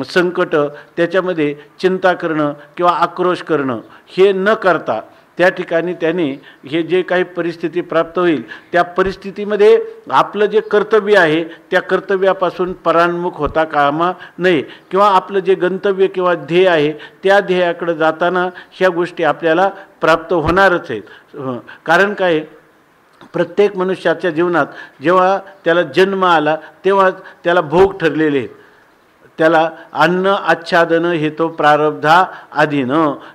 संकट त्याच्यामध्ये चिंता करणं किंवा आक्रोश करणं हे न करता त्या ठिकाणी त्याने हे जे काही परिस्थिती प्राप्त होईल त्या परिस्थितीमध्ये आपलं जे कर्तव्य आहे त्या कर्तव्यापासून परान्मुख होता कामा नये किंवा आपलं जे गंतव्य किंवा ध्येय आहे त्या ध्येयाकडे जाताना ह्या गोष्टी आपल्याला प्राप्त होणारच आहेत. कारण काय, प्रत्येक मनुष्याच्या जीवनात जेव्हा त्याला जन्म आला तेव्हा त्याला भोग ठरलेले आहेत. त्याला अन्न आच्छादन हेतु प्रारब्धा अधीन.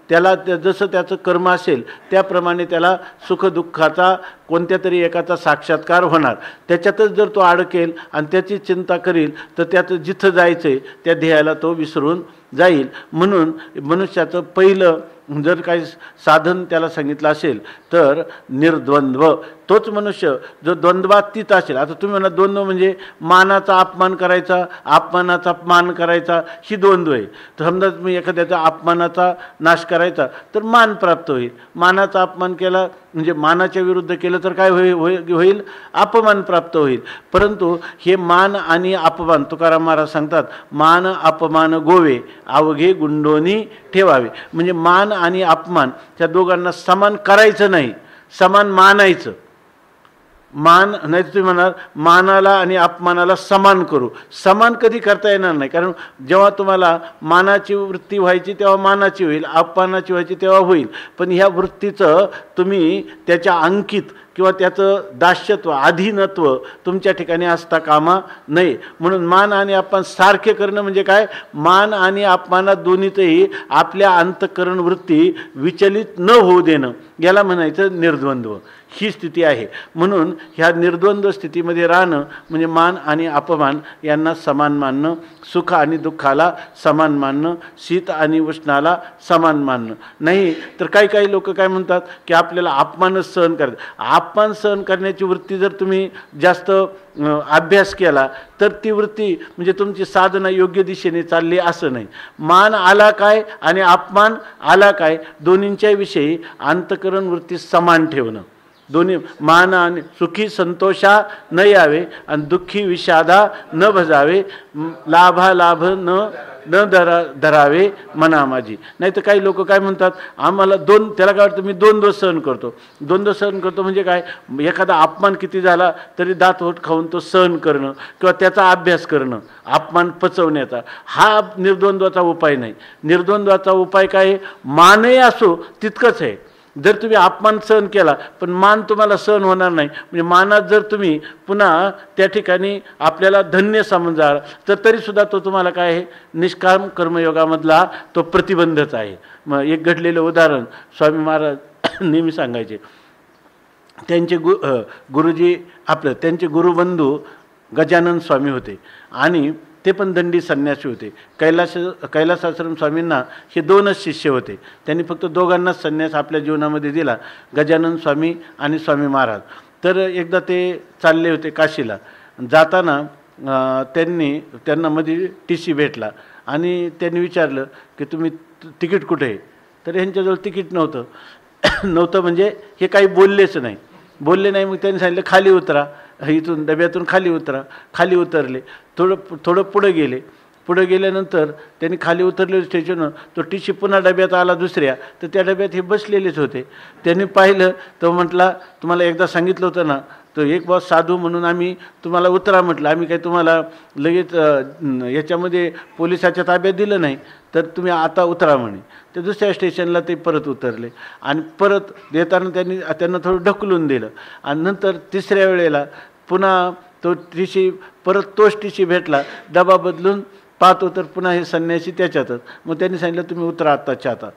त्याला जसं त्याचं कर्म असेल त्याप्रमाणे त्याला सुखदुःखाचा कोणत्या तरी एकाचा साक्षात्कार होणार. त्याच्यातच जर तो अडकेल आणि त्याची चिंता करील तर त्याचं जिथं जायचं आहे त्या ध्येयाला तो विसरून जाईल. म्हणून मनुष्याचं पहिलं जर काही साधन त्याला सांगितलं असेल तर निर्द्वंद्व. तोच मनुष्य जो द्वंद्वातीत असेल. आता तुम्ही म्हणा द्वंद्व म्हणजे मानाचा अपमान करायचा अपमानाचा मान करायचा ही द्वंद्व आहे. तर समजा तुम्ही एखाद्याचा अपमानाचा नाश करायचा तर मान प्राप्त होईल. मानाचा अपमान केला म्हणजे मानाच्या विरुद्ध केलं तर काय होईल अपमान प्राप्त होईल. परंतु हे मान आणि अपमान तुकाराम महाराज सांगतात मान अपमान गोवे अवघे गुंडोनी ठेवावे. म्हणजे मान आणि अपमान त्या दोघांना समान करायचं नाही, समान मानायचं. मान नाही तुम्ही म्हणाल मानाला आणि अपमानाला समान करू. समान कधी करता येणार नाही. कारण जेव्हा तुम्हाला मानाची वृत्ती व्हायची तेव्हा मानाची होईल, अपमानाची व्हायची तेव्हा होईल. पण ह्या वृत्तीचं तुम्ही त्याच्या अंकित किंवा त्याचं दास्यत्व अधीनत्व तुमच्या ठिकाणी असता कामा नये. म्हणून मान आणि अपमान सारखे करणं म्हणजे काय, मान आणि अपमानात दोन्हीतही आपल्या अंतःकरण वृत्ती विचलित न होऊ देणं याला म्हणायचं निर्द्वंद्व. ही स्थिती आहे. म्हणून ह्या निर्द्वंद्व स्थितीमध्ये राहणं म्हणजे मान आणि अपमान यांना समान मानणं, सुख आणि दुःखाला समान मानणं, शीत आणि उष्णाला समान मानणं. नाही तर काही काही लोक काय म्हणतात की आपल्याला अपमानच सहन करायचं. अपमान सहन करण्याची वृत्ती जर तुम्ही जास्त अभ्यास केला तर ती वृत्ती म्हणजे तुमची साधना योग्य दिशेने चालली असं नाही. मान आला काय आणि अपमान आला काय दोन्हींच्या विषयी अंतःकरण वृत्ती समान ठेवणं. दोन्ही मान आणि सुखी संतोषा न यावे आणि दुःखी विषादा न भजावे, लाभा लाभ न धरावे मना माझी. नाही तर काही लोक काय म्हणतात आम्हाला त्याला काय वाटतं मी द्वंद्व सहन करतो. द्वंद्व सहन करतो म्हणजे काय, एखादा अपमान किती झाला तरी दात होट खाऊन तो सहन करणं किंवा त्याचा अभ्यास करणं अपमान पचवण्याचा हा निर्द्वंद्वाचा उपाय नाही. निर्द्वंद्वाचा उपाय काय आहे, मानही असो तितकंच आहे जर तुम्ही अपमान सहन केला पण मान तुम्हाला सहन होणार नाही, म्हणजे मानात जर तुम्ही पुन्हा त्या ठिकाणी आपल्याला धन्य समजाल तर तरीसुद्धा तो तुम्हाला काय आहे, निष्काम कर्मयोगामधला तो प्रतिबंधच आहे. मग एक घडलेलं उदाहरण स्वामी महाराज नेहमी सांगायचे. त्यांचे गुरुजी त्यांचे गुरुबंधू गजानन स्वामी होते आणि ते पण दंडी संन्यासी होते. कैलासाश्रम स्वामींना हे 2च शिष्य होते. त्यांनी फक्त दोघांनाच संन्यास आपल्या जीवनामध्ये दिला, गजानन स्वामी आणि स्वामी महाराज. तर एकदा ते चालले होते काशीला. जाताना त्यांना मध्ये TC भेटला आणि त्यांनी विचारलं की तुम्ही तिकीट कुठे आहे? तर यांच्याजवळ तिकीट नव्हतं. नव्हतं म्हणजे हे काही बोलले नाही. मग त्यांनी सांगितलं खाली उतरा, इथून डब्यातून खाली उतरा. खाली उतरले. थोडं पुढे गेल्यानंतर त्यांनी खाली उतरले स्टेशनवर. तो TC पुन्हा डब्यात आला दुसऱ्या, तर त्या डब्यात हे बसलेलेच होते. त्यांनी पाहिलं, तो म्हटला तुम्हाला एकदा सांगितलं होतं ना, तो एक बॉस साधू म्हणून आम्ही तुम्हाला उतरा म्हटलं, आम्ही काही तुम्हाला लगेच याच्यामध्ये पोलिसाच्या ताब्यात दिलं नाही, तर तुम्ही आता उतरा म्हणे. ते दुसऱ्या स्टेशनला ते परत उतरले आणि परत देताना त्यांना थोडं ढकलून दिलं. आणि नंतर तिसऱ्या वेळेला पुन्हा तो TC परत तोच TC भेटला. डबा बदलून पाहतो तर पुन्हा हे संन्यासी त्याच्यातच. मग त्यांनी सांगितलं तुम्ही उतरा आत्ताच्या आता,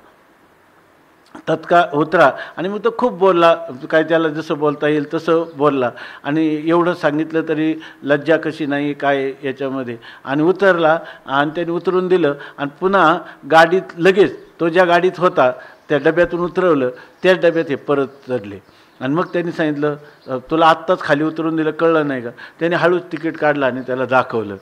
तत्काळ उतरा. आणि मग तो खूप बोलला, काय त्याला जसं बोलता येईल तसं बोलला आणि एवढं सांगितलं तरी लज्जा कशी नाही काय याच्यामध्ये. आणि उतरला आणि त्यांनी उतरून दिलं आणि पुन्हा गाडीत लगेच तो ज्या गाडीत होता त्या डब्यातून उतरवलं, त्याच डब्यात हे परत चढले. आणि मग त्यांनी सांगितलं तुला आत्ताच खाली उतरून दिलं, कळलं नाही का? त्याने हळूच तिकीट काढलं आणि त्याला दाखवलं.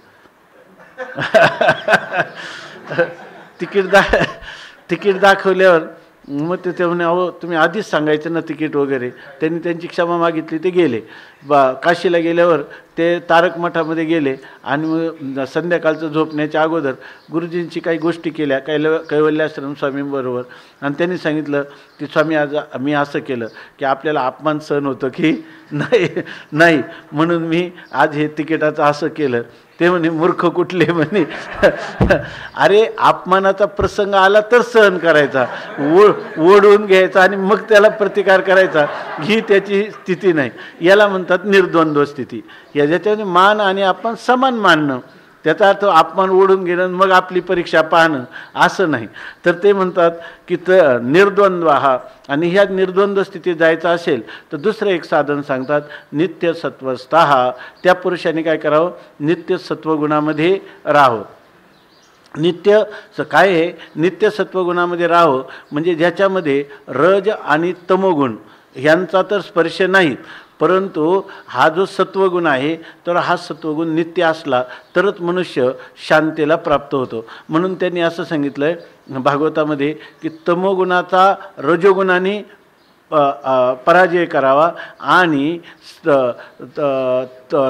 तिकीट दाखवल्यावर मग ते म्हणे अहो तुम्ही आधीच सांगायचं ना तिकीट वगैरे. त्यांनी त्यांची क्षमा मागितली, ते गेले. काशीला गेल्यावर ते तारक मठामध्ये गेले आणि मग संध्याकाळचं झोपण्याच्या अगोदर गुरुजींची काही गोष्टी केल्या कैवल्याश्रम स्वामींबरोबर. आणि त्यांनी सांगितलं की स्वामी आज मी असं केलं की आपल्याला अपमान सहन होतं की नाही म्हणून मी आज हे तिकिटाचं असं केलं. ते म्हणे मूर्ख कुठले म्हणे. अरे अपमानाचा प्रसंग आला तर सहन करायचा, ओढून घ्यायचा आणि मग त्याला प्रतिकार करायचा, ही त्याची स्थिती नाही. याला म्हणतात निर्द्वंद्व स्थिती. याच्याने मान आणि अपमान समान मानणं, त्याचा अर्थ अपमान ओढून घेणं मग आपली परीक्षा पाहणं असं नाही. तर ते म्हणतात की निर्द्वंद्व हा. आणि ह्या निर्द्वंद्व स्थितीत जायचं असेल तर दुसरं एक साधन सांगतात, नित्य सत्वस्थः. त्या पुरुषाने काय करावं, नित्य सत्वगुणामध्ये राहावं. नित्य काय आहे, नित्य सत्वगुणामध्ये राहावं म्हणजे ज्याच्यामध्ये रज आणि तमोगुण ह्यांचा तर स्पर्श नाही, परंतु हा जो सत्वगुण आहे तर हा सत्वगुण नित्य असला तरच मनुष्य शांतीला प्राप्त होतो. म्हणून त्यांनी असं सांगितलं आहे भागवतामध्ये की तमोगुणाचा रजोगुणाने पराजय करावा आणि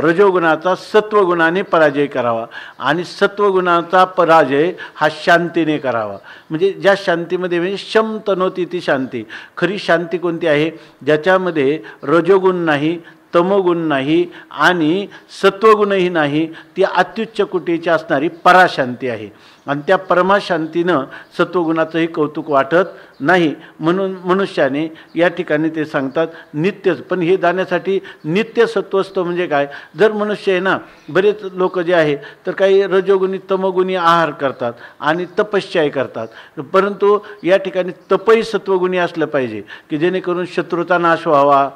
रजोगुणाचा सत्वगुणाने पराजय करावा आणि सत्वगुणाचा पराजय हा शांतीने करावा. म्हणजे ज्या शांतीमध्ये म्हणजे शम तनोती ती शांती. खरी शांती कोणती आहे, ज्याच्यामध्ये रजोगुण नाही, तमोगुण नाही आणि सत्वगुणही नाही, ती अत्युच्च कुटीची असणारी पराशांती आहे. आणि त्या परमाशांतीनं सत्वगुणाचंही कौतुक वाटत नाही. म्हणून मनुष्याने या ठिकाणी ते सांगतात नित्यच. पण हे जाण्यासाठी नित्य सत्वस्थ म्हणजे काय, जर मनुष्य आहे ना, बरेच लोक जे आहे तर काही रजोगुणी तमोगुणी आहार करतात आणि तपश्चर्या करतात, परंतु या ठिकाणी तपही सत्वगुणी असलं पाहिजे की जेणेकरून शत्रूचा नाश व्हावा.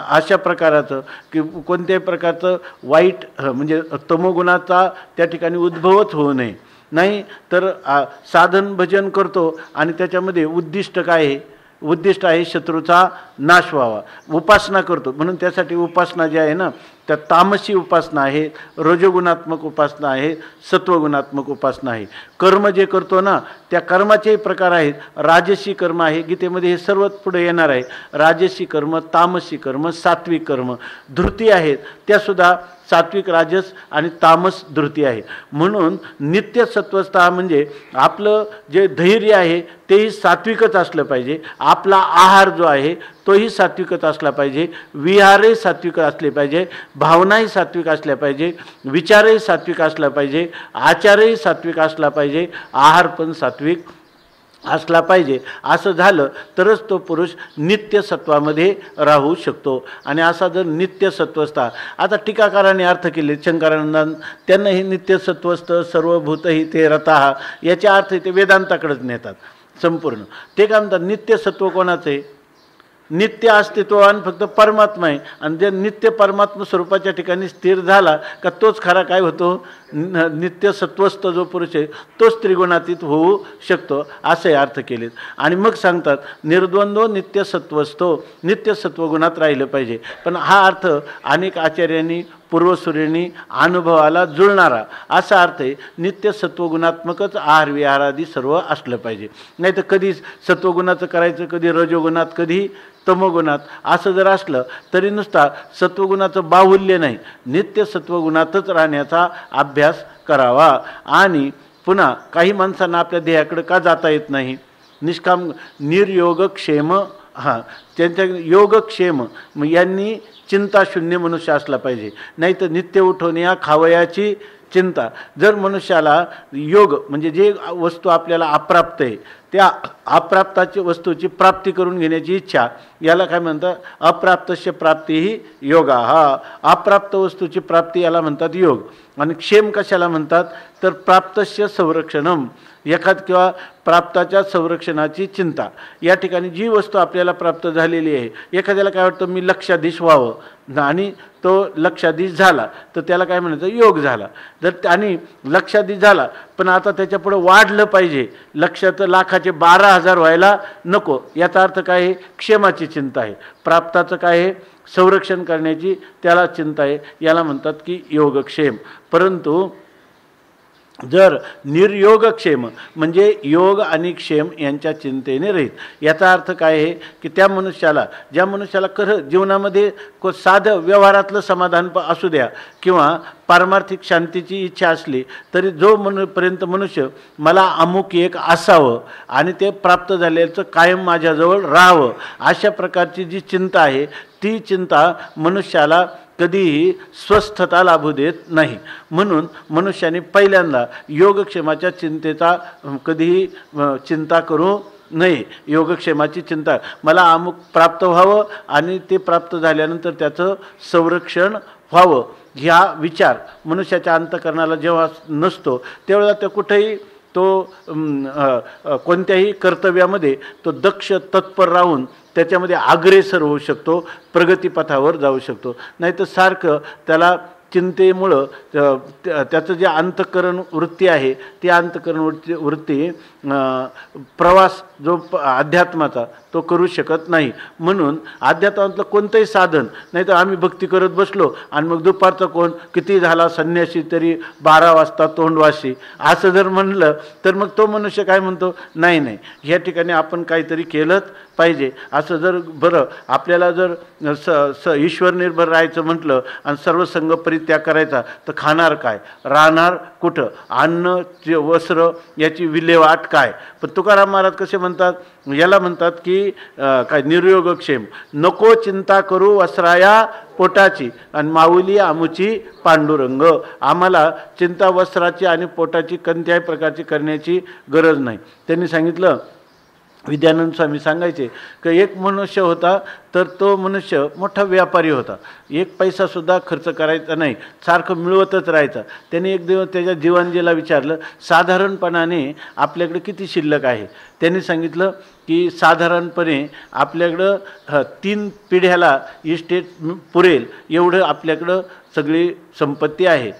अशा प्रकाराचं की कोणत्याही प्रकारचं वाईट म्हणजे तमोगुणाचा त्या ठिकाणी उद्भवच होऊ नये. नाही तर साधन भजन करतो आणि त्याच्यामध्ये उद्दिष्ट काय आहे, उद्दिष्ट आहे शत्रूचा नाश व्हावा. उपासना करतो म्हणून त्यासाठी उपासना जी आहे ना, त्या तामसी उपासना आहे, रजोगुणात्मक उपासना आहे, सत्वगुणात्मक उपासना आहे. कर्म जे करतो ना त्या कर्माचेही प्रकार आहेत. राजसी कर्म आहे, गीतेमध्ये हे सर्वात पुढे येणार आहे. राजसी कर्म, तामसी कर्म, सात्विक कर्म. धृती आहेत त्यासुद्धा सात्विक, राजस आणि तामस धृती आहे. म्हणून नित्य सत्वस्था म्हणजे आपलं जे धैर्य आहे तेही सात्विकच असलं पाहिजे. आपला आहार जो आहे तोही सात्विकच असला पाहिजे. विहारही सात्विक असले पाहिजे, भावनाही सात्विक असल्या पाहिजे, विचारही सात्विक असला पाहिजे, आचारही सात्विक असला पाहिजे, आहार पण सात्विक असला पाहिजे. असं झालं तरच तो पुरुष नित्यसत्वामध्ये राहू शकतो. आणि असा जर नित्यसत्वस्था, आता टीकाकारांनी अर्थ केले शंकरानंदां, त्यांना हे नित्यसत्वस्थ सर्वभूतही ते रताः याचे अर्थ ते वेदांताकडेच नेतात संपूर्ण. ते काय म्हणतात, नित्यसत्व कोणाचं आहे? नित्य अस्तित्ववान फक्त परमात्मा आहे. आणि जे नित्य परमात्मा स्वरूपाच्या ठिकाणी स्थिर झाला का तोच खरा काय होतो, नित्य सत्वस्थ जो पुरुष आहे तोच त्रिगुणातीत होऊ शकतो, असे अर्थ केलेत. आणि मग सांगतात निर्द्वंद्व नित्य सत्वस्थो, नित्य सत्वगुणात राहिलं पाहिजे. पण हा अर्थ अनेक आचार्यांनी पूर्वसूर्यांनी अनुभवाला जुळणारा असा अर्थ आहे. नित्य सत्वगुणात्मकच आहार विहारादी सर्व असलं पाहिजे. नाही तर कधी सत्वगुणाचं करायचं, कधी रजोगुणात, कधी तमोगुणात, असं जर असलं तरी नुसता सत्वगुणाचं बाहुल्य नाही, नित्य सत्वगुणातच राहण्याचा अभ्यास करावा. आणि पुन्हा काही माणसांना आपल्या देहाकडे का जाता येत नाही, निष्काम निर्योगक्षेम, हां त्यांच्या योगक्षेम यांनी चिंताशून्य मनुष्य असला पाहिजे. नाही तर नित्य उठवण्या खावयाची चिंता. जर मनुष्याला योग म्हणजे जे वस्तू आपल्याला अप्राप्त आहे त्या अप्राप्ताची वस्तूची प्राप्ती करून घेण्याची इच्छा, याला काय म्हणतात, अप्राप्तस्य प्राप्ती ही योगा. हा अप्राप्त वस्तूची प्राप्ती याला म्हणतात योग. आणि क्षेम कशाला म्हणतात तर प्राप्तस्य संरक्षणम, एखाद किंवा प्राप्ताच्या संरक्षणाची चिंता. या ठिकाणी जी वस्तू आपल्याला प्राप्त झालेली आहे, एखाद्याला काय वाटतं मी लक्षाधीश व्हावं आणि तो लक्षाधीश झाला तर त्याला काय म्हणायचं, योग झाला. जर आणि लक्षाधीश झाला पण आता त्याच्यापुढे वाढलं पाहिजे, लक्षाचं लाखाचे 12,000 व्हायला नको, याचा अर्थ काय आहे, क्षेमाची चिंता आहे. प्राप्ताचं काय आहे, संरक्षण करण्याची त्याला चिंता आहे, याला म्हणतात की योगक्षेम. परंतु जर निर्योगक्षेम म्हणजे योग आणि क्षेम यांच्या चिंतेने रहित, याचा अर्थ काय आहे की त्या मनुष्याला, ज्या मनुष्याला खरं जीवनामध्ये साधं व्यवहारातलं समाधान असू द्या किंवा पारमार्थिक शांतीची इच्छा असली तरी जो पर्यंत मनुष्य मला अमुक एक असावं आणि ते प्राप्त झालेलं कायम माझ्याजवळ राहावं, अशा प्रकारची जी चिंता आहे ती चिंता मनुष्याला कधीही स्वस्थता लाभू देत नाही. म्हणून मनुष्याने पहिल्यांदा योगक्षेमाच्या चिंतेचा कधीही चिंता करू नये. योगक्षेमाची चिंता, मला अमुक प्राप्त व्हावं आणि ते प्राप्त झाल्यानंतर त्याचं संरक्षण व्हावं, ह्या विचार मनुष्याच्या अंतःकरणाला जेव्हा नसतो तेव्हा ते कुठेही तो कोणत्याही कर्तव्यामध्ये तो दक्ष तत्पर राहून त्याच्यामध्ये अग्रेसर होऊ शकतो, प्रगतीपथावर जाऊ शकतो. नाही तर सारखं त्याला चिंतेमुळं त्याचं जे अंतःकरण वृत्ती आहे ती अंतःकरण वृत्ती प्रवास जो अध्यात्माचा तो करू शकत नाही. म्हणून अध्यात्मातलं कोणतंही साधन, नाही तर आम्ही भक्ती करत बसलो आणि मग दुपारचं कोण किती झाला संन्यासी तरी 12 वाजता तोंडवाशी, असं जर म्हणलं तर मग तो मनुष्य काय म्हणतो, नाही नाही ह्या ठिकाणी आपण काहीतरी केलंच पाहिजे. असं जर बरं आपल्याला जर ईश्वर निर्भर राहायचं म्हटलं आणि सर्व संघ परित्याग करायचा तर खाणार काय, राहणार कुठं, अन्न वस्त्र याची विल्हेवाट काय. पण तुकाराम महाराज कसे म्हणतात, याला म्हणतात की काय निर्योगक्षेम, नको चिंता करू वस्त्राया पोटाची आणि माऊली आमुची पांडुरंग. आम्हाला चिंता वस्त्राची आणि पोटाची कोणत्याही प्रकारची करण्याची गरज नाही. त्यांनी सांगितलं, विद्यानंद स्वामी सांगायचे की एक मनुष्य होता तर तो मनुष्य मोठा व्यापारी होता, एक पैसासुद्धा खर्च करायचा नाही, सारखं मिळवतच राहायचा. त्याने एक दिवस त्याच्या जीवनजीला विचारलं, साधारणपणाने आपल्याकडे किती शिल्लक आहे. त्यांनी सांगितलं की साधारणपणे आपल्याकडं 3 पिढ्याला इस्टेट पुरेल एवढं आपल्याकडं सगळी संपत्ती आहे.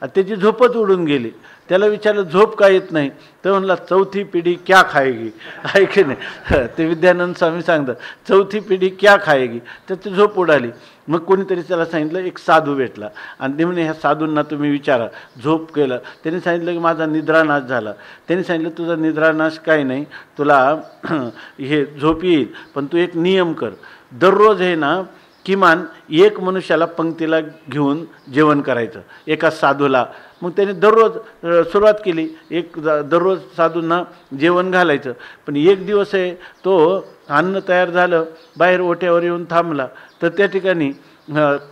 त्याची झोपच उडून गेली. त्याला विचारलं झोप का येत नाही, तर म्हणला 4थी पिढी क्या खाएगी, आहे की नाही. ते विद्यानंद स्वामी सांगतात 4थी पिढी क्या खाएगी, त्याची झोप उडाली. मग कोणीतरी त्याला सांगितलं, एक साधू भेटला आणि ते म्हणे ह्या साधूंना तुम्ही विचारा झोप केलं. त्यांनी सांगितलं की माझा निद्रानाश झाला. त्यांनी सांगितलं तुझा निद्रानाश काही नाही, तुला हे झोप येईल, पण तू एक नियम कर, दररोज आहे ना किमान एक मनुष्याला पंक्तीला घेऊन जेवण करायचं, एका साधूला. मग त्याने दररोज सुरुवात केली, दररोज साधूंना जेवण घालायचं. पण एक दिवस आहे तो अन्न तयार झालं, बाहेर ओट्यावर येऊन थांबला तर त्या ठिकाणी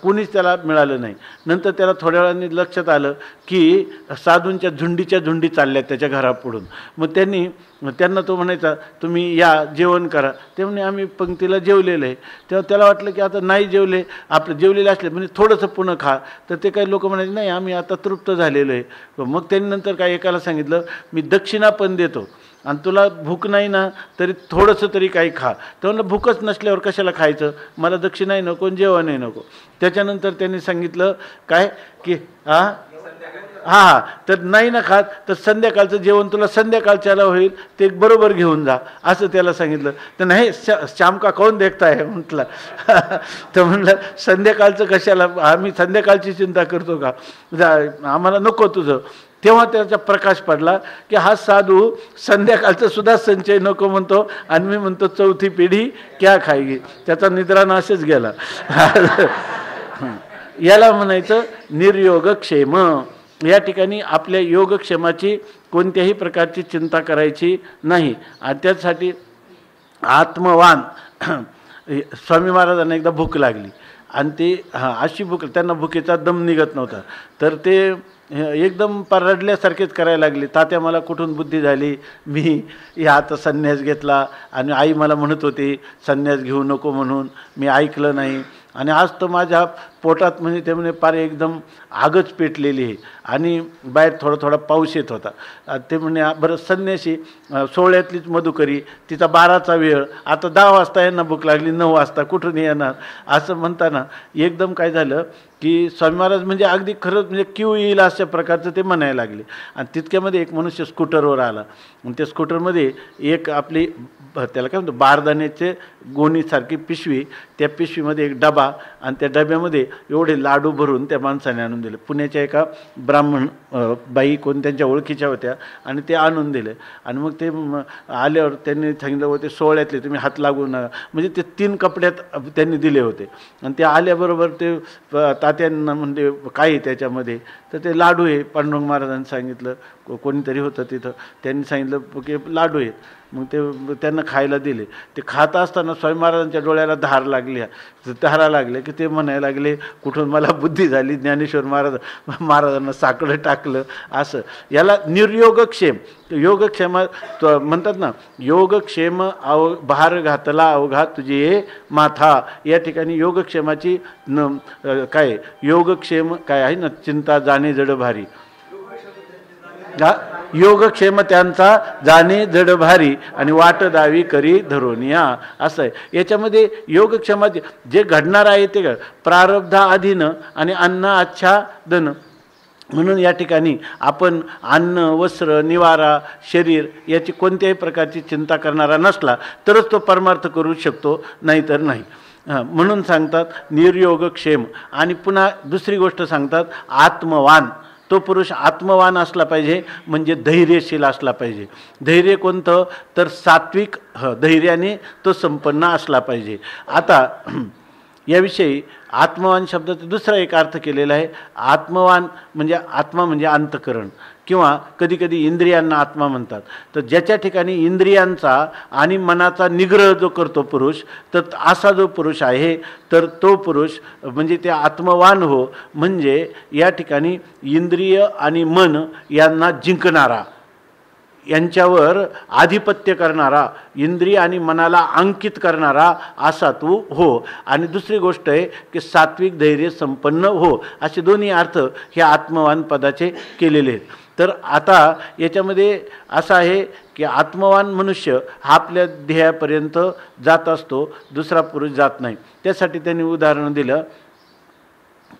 कोणीच त्याला मिळालं नाही. नंतर त्याला थोड्या वेळाने लक्षात आलं की साधूंच्या झुंडी चालल्या त्याच्या घरापुढून. मग त्यांना तो म्हणायचा, तुम्ही या जेवण करा. ते म्हणे आम्ही पंक्तीला जेवलेलं आहे. तेव्हा त्याला वाटलं की आता नाही जेवले, आपलं जेवलेले असले म्हणजे थोडंसं पुन्हा खा. तर ते काही लोक म्हणायचे नाही आम्ही आता तृप्त झालेलो आहे. मग त्यांनी नंतर काय एकाला सांगितलं, मी दक्षिणा पण देतो आणि तुला भूक नाही ना तरी थोडंसं तरी काही खा. तर म्हणलं भूकच नसल्यावर कशाला खायचं, मला दक्षिणाही नको जेवणही नको. त्याच्यानंतर त्यांनी सांगितलं काय की हां तर नाही ना खात तर संध्याकाळचं जेवण तुला संध्याकाळच्याला होईल ते बरोबर घेऊन जा असं त्याला सांगितलं. तर नाही श्याम का कौन देखता है म्हटलं. तर म्हणलं संध्याकाळचं कशाला, आम्ही संध्याकाळची चिंता करतो का, आम्हाला नको तुझं. तेव्हा त्याचा प्रकाश पडला की हा साधू संध्याकाळचं सुद्धा संचय नको म्हणतो आणि मी म्हणतो चौथी पिढी क्या खायगी. त्याचा निद्रानाशच गेला. याला म्हणायचं निर्योगक्षेम. या ठिकाणी आपल्या योगक्षेमाची कोणत्याही प्रकारची चिंता करायची नाही. आणि त्यासाठी आत्मवान. स्वामी महाराजांना एकदा भूक लागली आणि ते अशी भूक, त्यांना भुकेचा दम निघत नव्हता. तर ते एकदम रडल्यासारखेच करायला लागले. तात्या मला कुठून बुद्धी झाली, मी या आता संन्यास घेतला आणि आई मला म्हणत होती संन्यास घेऊ नको म्हणून, मी ऐकलं नाही आणि आज तर माझ्या पोटात म्हणजे ते म्हणे पार एकदम आगच पेटलेली आहे आणि बाहेर थोडा पाऊस येत होता. ते म्हणे बरं संन्यासी सोहळ्यातलीच मधुकरी, तिचा 12चा वेळ, आता 10 वाजता यांना भूक लागली, 9 वाजता कुठून येणार असं म्हणताना एकदम काय झालं की स्वामी महाराज म्हणजे अगदी खरंच म्हणजे क्यू येईल अशा प्रकारचं ते म्हणायला लागले. आणि तितक्यामध्ये एक मनुष्य स्कूटरवर आला आणि त्या स्कूटरमध्ये एक आपली त्याला काय म्हणतो बारदाण्याचे गोणीसारखी पिशवी, त्या पिशवीमध्ये एक डबा आणि त्या डब्यामध्ये एवढे लाडू भरून त्या माणसाने आणून दिले. पुण्याच्या एका ब्राह्मण बाई कोण त्यांच्या ओळखीच्या होत्या आणि ते आणून दिले. आणि मग ते आल्यावर त्यांनी सांगितलं होते सोहळ्यातले तुम्ही हात लागू नका, म्हणजे ते 3 कपड्यात त्यांनी दिले होते. आणि ते आल्याबरोबर ते तात्यांना म्हणजे काय त्याच्यामध्ये, तर ते लाडू आहे. पांडुरंग महाराजांनी सांगितलं, कोणीतरी होतं तिथं, त्यांनी सांगितलं की लाडू आहेत. मग ते त्यांना खायला दिले. ते खात असताना स्वामी महाराजांच्या डोळ्याला धारा लागल्या की ते म्हणायला लागले कुठून मला बुद्धी झाली, ज्ञानेश्वर महाराजांना साकडं टाकलं असं. याला निर्योगक्षेम. योगक्षेमा म्हणतात ना, योगक्षेम भार घातला अवघा तुझे माथा. या ठिकाणी योगक्षेमाची काय योगक्षेम काय आहे ना, चिंता जाणे जड भारी. योगक्षेम त्यांचा जाणे जड भारी आणि वाट दावी करी धरोनिया असं आहे. याच्यामध्ये योगक्षेमाचे जे घडणार आहे ते प्रारब्ध अधीन आणि अन्न आच्छादन. म्हणून या ठिकाणी आपण अन्न, वस्त्र, निवारा, शरीर याची कोणत्याही प्रकारची चिंता करणारा नसला तरच तो परमार्थ करू शकतो, नाहीतर नाही. म्हणून सांगतात निर्योगक्षेम. आणि पुन्हा दुसरी गोष्ट सांगतात आत्मवान. तो पुरुष आत्मवान असला पाहिजे म्हणजे धैर्यशील असला पाहिजे. धैर्य कोणतं तर सात्विक धैर्याने तो संपन्न असला पाहिजे. आता याविषयी आत्मवान शब्दाचा दुसरा एक अर्थ केलेला आहे. आत्मवान म्हणजे आत्मा म्हणजे अंतःकरण किंवा कधीकधी इंद्रियांना आत्मा म्हणतात. तर ज्याच्या ठिकाणी इंद्रियांचा आणि मनाचा निग्रह जो करतो पुरुष, तर असा जो पुरुष आहे तर तो पुरुष म्हणजे ते आत्मवान हो. म्हणजे या ठिकाणी इंद्रिय आणि मन यांना जिंकणारा, यांच्यावर आधिपत्य करणारा, इंद्रिय आणि मनाला अंकित करणारा असा तू हो. आणि दुसरी गोष्ट आहे की सात्विक धैर्य संपन्न हो. असे दोन्ही अर्थ हे आत्मवान पदाचे केलेले आहेत. तर आता याच्यामध्ये असं आहे की आत्मवान मनुष्य हा आपल्या ध्येयापर्यंत जात असतो, दुसरा पुरुष जात नाही. त्यासाठी त्यांनी उदाहरण दिलं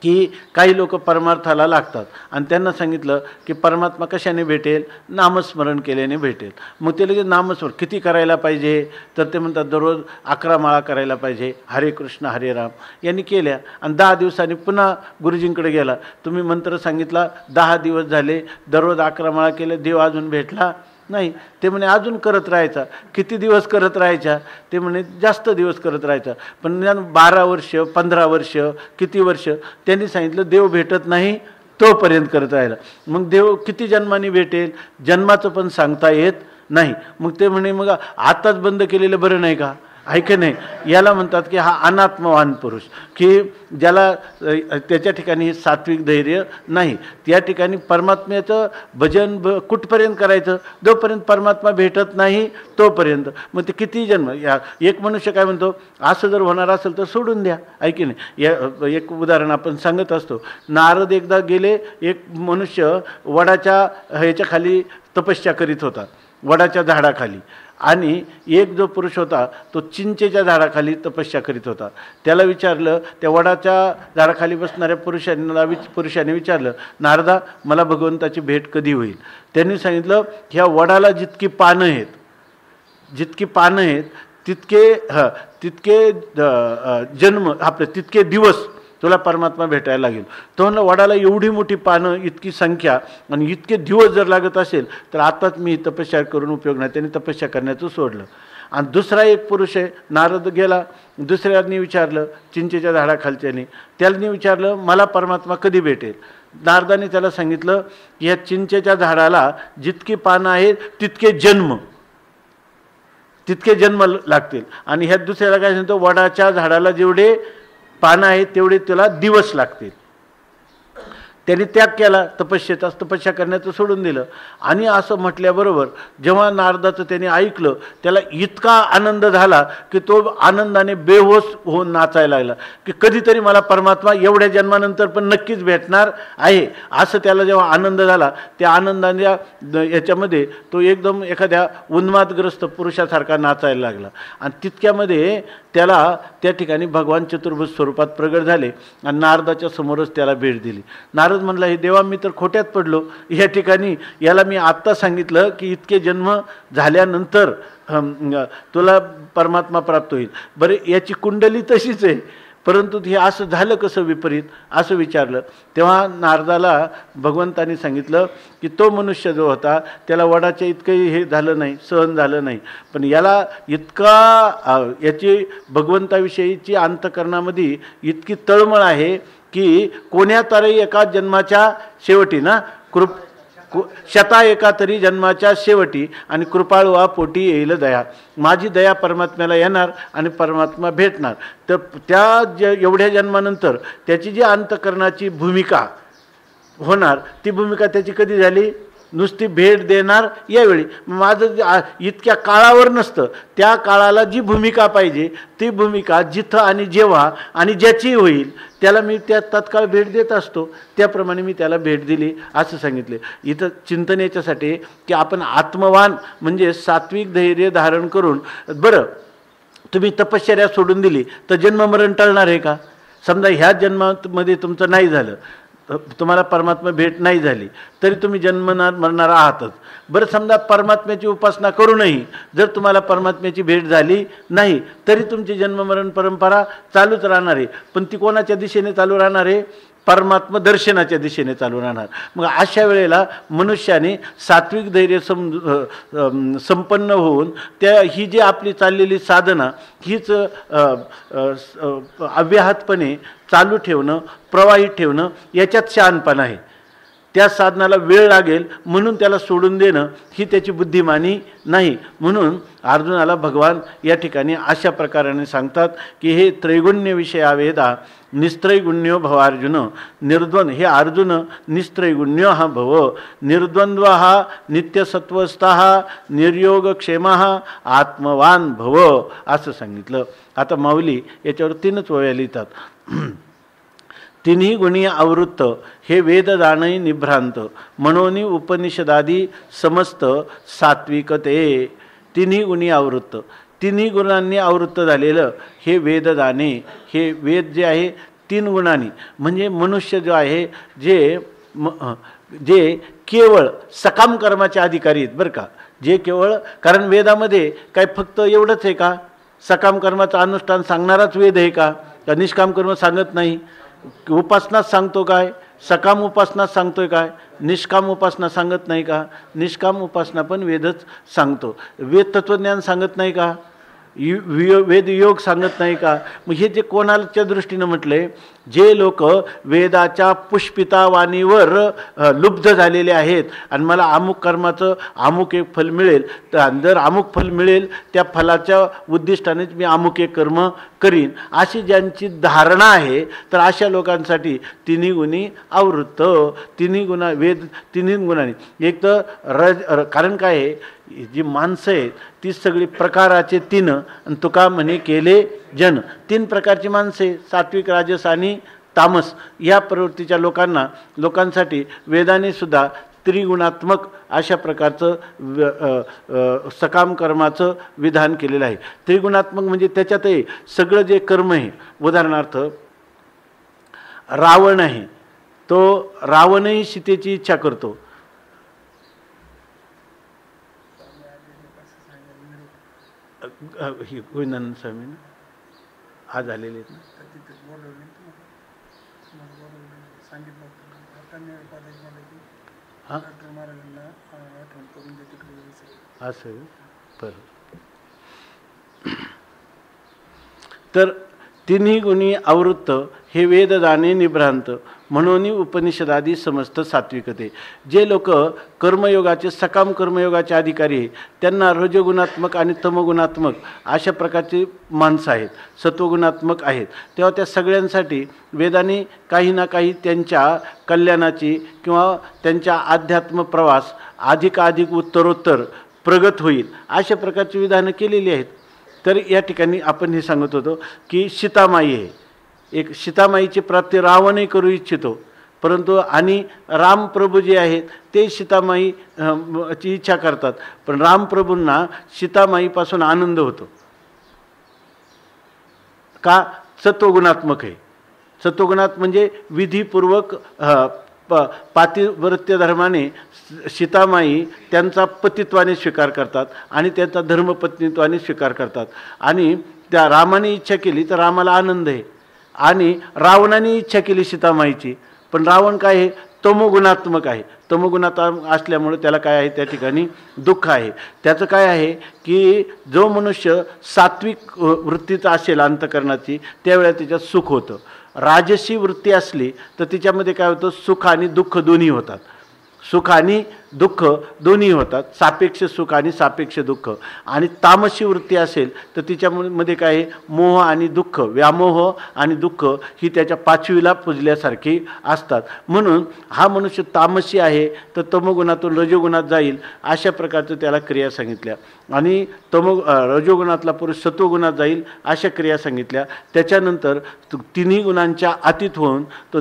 की काही लोक परमार्थाला लागतात आणि त्यांना सांगितलं की परमात्मा कशाने भेटेल, नामस्मरण केल्याने भेटेल. मग ते लगेच नामस्मरण किती करायला पाहिजे, तर ते म्हणतात दररोज 11 माळा करायला पाहिजे, हरे कृष्ण हरे राम यांनी केल्या. आणि 10 दिवसांनी पुन्हा गुरुजींकडे गेला, तुम्ही मंत्र सांगितला, 10 दिवस झाले, दररोज 11 माळा केल्या, देव अजून भेटला नाही. ते म्हणे अजून करत राहायचा. किती दिवस करत राहायचा, ते म्हणे जास्त दिवस करत राहायचा. पण 12 वर्ष 15 वर्ष किती वर्ष त्यांनी सांगितलं देव भेटत नाही तोपर्यंत करत राहिला. मग देव किती जन्माने भेटेल, जन्माचं पण सांगता येत नाही. मग ते म्हणे मग आताच बंद केलेलं बरं नाही का, आहे की नाही. याला म्हणतात की हा अनात्मवान पुरुष, की ज्याला त्याच्या ठिकाणी सात्विक धैर्य नाही. त्या ठिकाणी परमात्म्याचं भजन कुठपर्यंत करायचं, जोपर्यंत परमात्मा भेटत नाही तोपर्यंत. मग ते किती जन्म, या एक मनुष्य काय म्हणतो, असं जर होणार असेल तर सोडून द्या, आहे की नाही. या एक उदाहरण आपण सांगत असतो. नारद एकदा गेले, एक मनुष्य वडाच्या ह्याच्या खाली तपस्या करीत होता, वडाच्या झाडाखाली. आणि एक जो पुरुष होता तो चिंचेच्या झाडाखाली तपस्या करीत होता. त्याला विचारलं, त्या वडाच्या झाडाखाली बसणाऱ्या पुरुषाने विचारलं, नारदा मला भगवंताची भेट कधी होईल. त्यांनी सांगितलं, ह्या वडाला जितकी पानं आहेत तितके जन्म आपले तितके दिवस तुला परमात्मा भेटायला लागेल. तो म्हणलं, वडाला एवढी मोठी पानं, इतकी संख्या आणि इतके दिवस जर लागत असेल तर आताच मी तपस्या करून उपयोग नाही. त्यांनी तपस्या करण्याचं सोडलं. आणि दुसरा एक पुरुष आहे, नारद गेला, दुसऱ्यांनी विचारलं, चिंचेच्या झाडाखालच्यानी, त्याने विचारलं मला परमात्मा कधी भेटेल. नारदाने त्याला सांगितलं की या चिंचेच्या झाडाला जितकी पानं आहेत तितके जन्म लागतील. आणि ह्या दुसऱ्याला काय सांगतो, वडाच्या झाडाला जेवढे पानं आहेत तेवढे त्याला दिवस लागतील. त्यांनी त्याग केला, तपस्या करण्याचं सोडून दिलं. आणि असं म्हटल्याबरोबर जेव्हा नारदाचं त्याने ऐकलं, त्याला इतका आनंद झाला की तो आनंदाने बेहोश होऊन नाचायला लागला, की कधीतरी मला परमात्मा एवढ्या जन्मानंतर पण नक्कीच भेटणार आहे, असं त्याला जेव्हा आनंद झाला. त्या आनंदाच्या याच्यामध्ये तो एकदम एखाद्या उन्मादग्रस्त पुरुषासारखा नाचायला लागला. आणि तितक्यामध्ये त्याला त्या ठिकाणी भगवान चतुर्भुज स्वरूपात प्रगट झाले आणि नारदाच्या समोरच त्याला भेट दिली. नारद म्हणला, हे देवा, मी तर खोट्यात पडलो. या ठिकाणी याला मी आत्ता सांगितलं की इतके जन्म झाल्यानंतर तुला परमात्मा प्राप्त होईल. बरे, याची कुंडली तशीच आहे, परंतु हे असं झालं कसं विपरीत, असं विचारलं. तेव्हा नारदाला भगवंतानी सांगितलं की तो मनुष्य जो होता त्याला वडाच्या इतकंही हे झालं नाही, सहन झालं नाही, पण याला इतका याची भगवंताविषयीची अंतःकरणामध्ये इतकी तळमळ आहे की कोण्या तरी एका जन्माच्या शेवटी ना शता एका तरी जन्माच्या शेवटी आणि कृपाळुवा पोटी येईल दया. माझी दया परमात्म्याला येणार आणि परमात्मा भेटणार. तर त्या एवढ्या जन्मानंतर त्याची जी अंतःकरणाची भूमिका होणार, ती भूमिका त्याची कधी झाली, नुसती भेट देणार यावेळी. माझं इतक्या काळावर नसतं, त्या काळाला जी भूमिका पाहिजे ती भूमिका जिथं आणि जेव्हा आणि ज्याची होईल त्याला मी त्या तत्काळ भेट देत असतो. त्याप्रमाणे मी त्याला भेट दिली असं सांगितले. इथं चिंतन याच्यासाठी की आपण आत्मवान म्हणजे सात्विक धैर्य धारण करून, बरं तुम्ही तपश्चर्या सोडून दिली तर जन्ममरण टळणार आहे का? समजा ह्या जन्मामध्ये तुमचं नाही झालं, तुम्हाला परमात्मा भेट नाही झाली तरी तुम्ही जन्मणार मरणार आहातच. बरं, समजा परमात्म्याची उपासना करूनही जर तुम्हाला परमात्म्याची भेट झाली नाही तरी तुमची जन्ममरण परंपरा चालूच राहणार आहे. पण ती कोणाच्या दिशेने चालू राहणार आहे? परमात्मा दर्शनाच्या दिशेने चालू राहणार. मग अशा वेळेला मनुष्याने सात्विक धैर्य संपन्न होऊन ही जी आपली चाललेली साधना हीच अव्याहतपणे चालू ठेवणं, प्रवाहित ठेवणं, याच्यात शहाणपणा आहे. त्या साधनाला वेळ लागेल म्हणून त्याला सोडून देणं ही त्याची बुद्धिमानी नाही. म्हणून अर्जुनाला भगवान या ठिकाणी अशा प्रकाराने सांगतात की हे त्रैगुण्य विषया वेदा निस्त्रैगुण्यो भव अर्जुन. निर्द्वंद हे अर्जुन, निस्त्रैगुण्य हा भव, निर्द्वंद्व हा नित्यसत्वस्थः निर्योगक्षेम आत्मवान भव असं सांगितलं. आता माऊली याच्यावर 3च ओव्या लिहितात. तिन्ही गुणी आवृत्त हे वेददानही निभ्रांत, मनोनी उपनिषदादी समस्त सात्विकते. तिन्ही गुणी आवृत्त, तिन्ही गुणांनी आवृत्त झालेलं हे वेददाने, हे वेद जे आहे 3 गुणांनी, म्हणजे मनुष्य जो आहे जे केवळ सकाम कर्माचे अधिकारी आहेत. बरं का, जे केवळ, कारण वेदामध्ये काय फक्त एवढंच आहे का, सकाम कर्माचं अनुष्ठान सांगणाराच वेद आहे का निष्काम कर्म सांगत नाही? उपासनाच सांगतो काय? सकाम उपासना सांगतोय काय? निष्काम उपासना सांगत नाही का? निष्काम उपासना पण वेदच सांगतो. वेद तत्वज्ञान सांगत नाही का? वेदयोग सांगत नाही का? मग हे जे कोणाच्या दृष्टीनं म्हटलंय, जे लोक वेदाच्या पुष्पितावाणीवर लुब्ध झालेले आहेत आणि मला अमुक कर्माचं अमुक एक फल मिळेल, तर जर अमुक फल मिळेल त्या फलाच्या उद्दिष्टानेच मी अमुक एक कर्म करीन, अशी ज्यांची धारणा आहे, तर अशा लोकांसाठी तिन्ही गुणी आवृत्त, तिन्ही गुणा वेद तिन्ही गुणांनी एक तर कारण काय आहे, जी माणसं आहेत ती सगळी प्रकाराचे तीन, आणि तुका म्हणे केले जन, तीन प्रकारची माणसे, सात्विक राजस आणि तामस या प्रवृत्तीच्या लोकांसाठी वेदाने सुद्धा त्रिगुणात्मक अशा प्रकारचं सकाम कर्माचं विधान केलेलं आहे. त्रिगुणात्मक म्हणजे त्याच्यातही सगळं जे कर्म आहे, उदाहरणार्थ रावण आहे, तो रावणही सीतेची इच्छा करतो. गोविंदानंद स्वामी आज आलेले आहेत ना, असं बरं. तर तिन्ही गुणी आवृत्त हे वेद जाणे निभ्रांत, म्हणून उपनिषदादी समस्त सात्विकते. जे लोक कर्मयोगाचे सकाम कर्मयोगाचे अधिकारी आहे, त्यांना रजोगुणात्मक आणि तमगुणात्मक अशा प्रकारची माणसं आहेत, सत्वगुणात्मक आहेत, तेव्हा त्या सगळ्यांसाठी वेदाने काही ना काही त्यांच्या कल्याणाची किंवा त्यांच्या अध्यात्म प्रवास अधिकाधिक उत्तरोत्तर प्रगत होईल अशा प्रकारची विधानं केलेली आहेत. तर या ठिकाणी आपण हे सांगत होतो की सीतामाई आहे, एक सीतामाईची प्राप्ती रावणही करू इच्छितो, परंतु आणि रामप्रभू जे आहेत ते सीतामाई ची इच्छा करतात, पण रामप्रभूंना सीतामाईपासून आनंद होतो का? सत्वगुणात्मक आहे. सत्वगुणात म्हणजे विधीपूर्वक पातिव्रत्य धर्माने सीतामाई त्यांचा पतित्वाने स्वीकार करतात आणि त्यांचा धर्मपत्नीत्वाने स्वीकार करतात, आणि त्या रामाने इच्छा केली तर रामाला आनंद आहे, आणि रावणाने इच्छा केली सीतामाईची, पण रावण काय आहे? तमोगुणात्मक आहे. तमोगुणात असल्यामुळे त्याला काय आहे? त्या ठिकाणी दुःख आहे. त्याचं काय आहे की जो मनुष्य सात्विक वृत्तीचा असेल अंतकरणाची, त्यावेळेला त्याच्यात सुख होतं. राजसी वृत्ती असली तर तिच्यामध्ये काय होतं? सुख आणि दुःख दोन्ही होतात. सुख आणि दुःख दोन्ही होतात, सापेक्ष सुख आणि सापेक्ष दुःख. आणि तामसी वृत्ती असेल तर तिच्यामध्ये काय आहे? मोह आणि दुःख, व्यामोह आणि दुःख ही त्याच्या पाचवीला पुजल्यासारखी असतात. म्हणून हा मनुष्य तामसी आहे तर तमोगुणातून रजोगुणात जाईल अशा प्रकारचं त्याला क्रिया सांगितल्या, आणि रजोगुणातला पुरुष सत्वगुणात जाईल अशा क्रिया सांगितल्या. त्याच्यानंतर तिन्ही गुणांच्या अतीत होऊन तो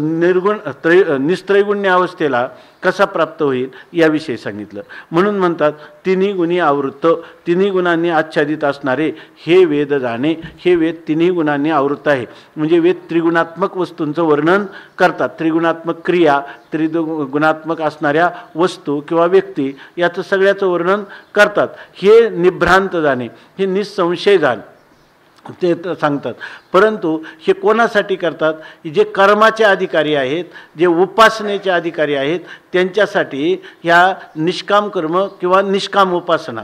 निस्त्रैगुण्य अवस्थेला कसा प्राप्त होईल याविषयी सांगितलं. म्हणून म्हणतात तिन्ही गुणी आवृत्त, तिन्ही गुणांनी आच्छादित असणारे हे वेद जाणे. हे वेद तिन्ही गुणांनी आवृत्त आहे, म्हणजे वेद त्रिगुणात्मक वस्तूंचं वर्णन करतात. त्रिगुणात्मक क्रिया, त्रिगुणात्मक असणाऱ्या वस्तू किंवा व्यक्ती याचं सगळ्याचं वर्णन करतात. हे निभ्रांत जाणे, हे निसंशय जाणे ते सांगतात. परंतु हे कोणासाठी करतात? जे कर्माचे अधिकारी आहेत, जे उपासनेचे अधिकारी आहेत, त्यांच्यासाठी ह्या निष्काम कर्म किंवा निष्काम उपासना,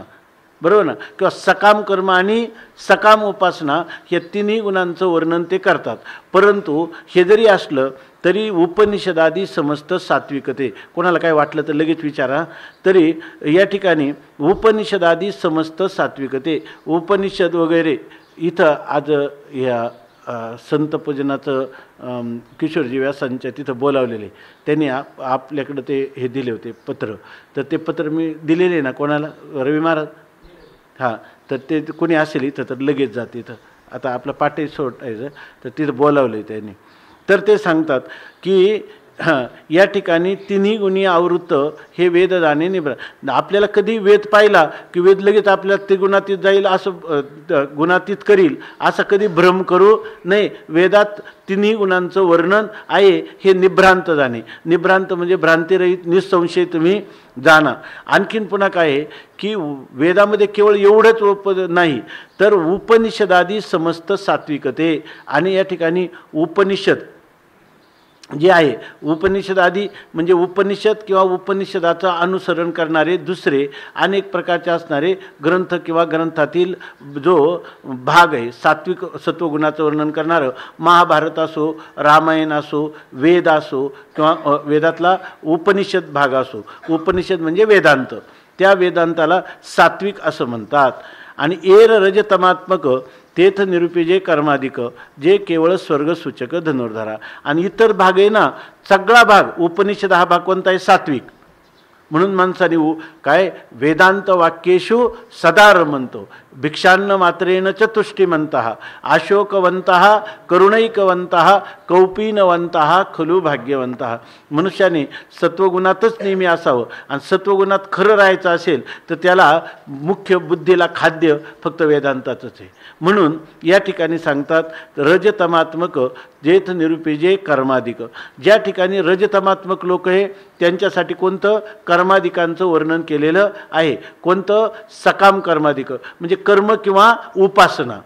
बरोबर ना, किंवा सकाम कर्म आणि सकाम उपासना या तिन्ही गुणांचं वर्णन ते करतात. परंतु हे जरी असलं तरी उपनिषदादी समस्त सात्विकते. कोणाला काय वाटलं तर लगेच विचारा. तरी या ठिकाणी उपनिषदादी समस्त सात्विकते, उपनिषद वगैरे इथं आज या संतपूजनाचं किशोरजी व्यासांच्या तिथं बोलावलेले, त्यांनी आपल्याकडं ते हे दिले होते पत्र, तर ते पत्र मी दिलेले ना कोणाला? रवी महाराज. हां, तर ते कोणी असेल इथं तर लगेच जाते. इथं आता आपलं पाटे सोडायचं तर तिथं बोलावलं त्यांनी. तर ते सांगतात की या ठिकाणी तिन्ही गुणी आवृत्त हे वेद जाणे निभ्रांत. आपल्याला कधी वेद पाहिला की वेद लगेच आपल्याला ते गुणातीत जाईल, असं गुणातीत करील असं कधी भ्रम करू नये. वेदात तिन्ही गुणांचं वर्णन आहे हे निभ्रांत जाणे. निभ्रांत म्हणजे भ्रांतिरहित, निसंशय तुम्ही जाणा. आणखीन पुन्हा काय आहे की वेदामध्ये केवळ एवढंच नाही तर उपनिषदादी समस्त सात्विकते. आणि या ठिकाणी उपनिषद जे आहे उपनिषदादी म्हणजे उपनिषद किंवा उपनिषदाचं अनुसरण करणारे दुसरे अनेक प्रकारचे असणारे ग्रंथ किंवा ग्रंथातील जो भाग आहे सात्विक सत्वगुणाचं वर्णन करणारं महाभारत असो, रामायण असो, वेद असो किंवा वेदातला उपनिषद भाग असो, उपनिषद म्हणजे वेदांत, त्या वेदांताला सात्विक असं म्हणतात. आणि एर रजतमात्मक तेथ निरूपी कर्माधिक जे केवळ स्वर्गसूचक धनुर्धरा. आणि इतर भाग आहे ना, सगळा भाग उपनिषद हा भाग कोणता आहे? सात्विक. म्हणून माणसाने काय वेदांत वाक्येषु सदा रमंतो भिक्षान्न मात्रेण च तुष्टिमंतः अशोकवंतः करुणैकवंतः कौपीनवंतः खलु भाग्यवंतः. मनुष्याने सत्वगुणातच नेहमी असावं आणि सत्वगुणात खरं राहायचं असेल तर त्याला मुख्य बुद्धीला खाद्य फक्त वेदांताचंच आहे. म्हणून या ठिकाणी सांगतात रजतमात्मक जेथ निरूपीजे कर्माधिक. ज्या ठिकाणी रजतमात्मक लोक आहे त्यांच्यासाठी कोणतं कर्माधिकांचं वर्णन केलेलं आहे. कोणतं? सकाम कर्माधिक म्हणजे कर्म किंवा उपासना,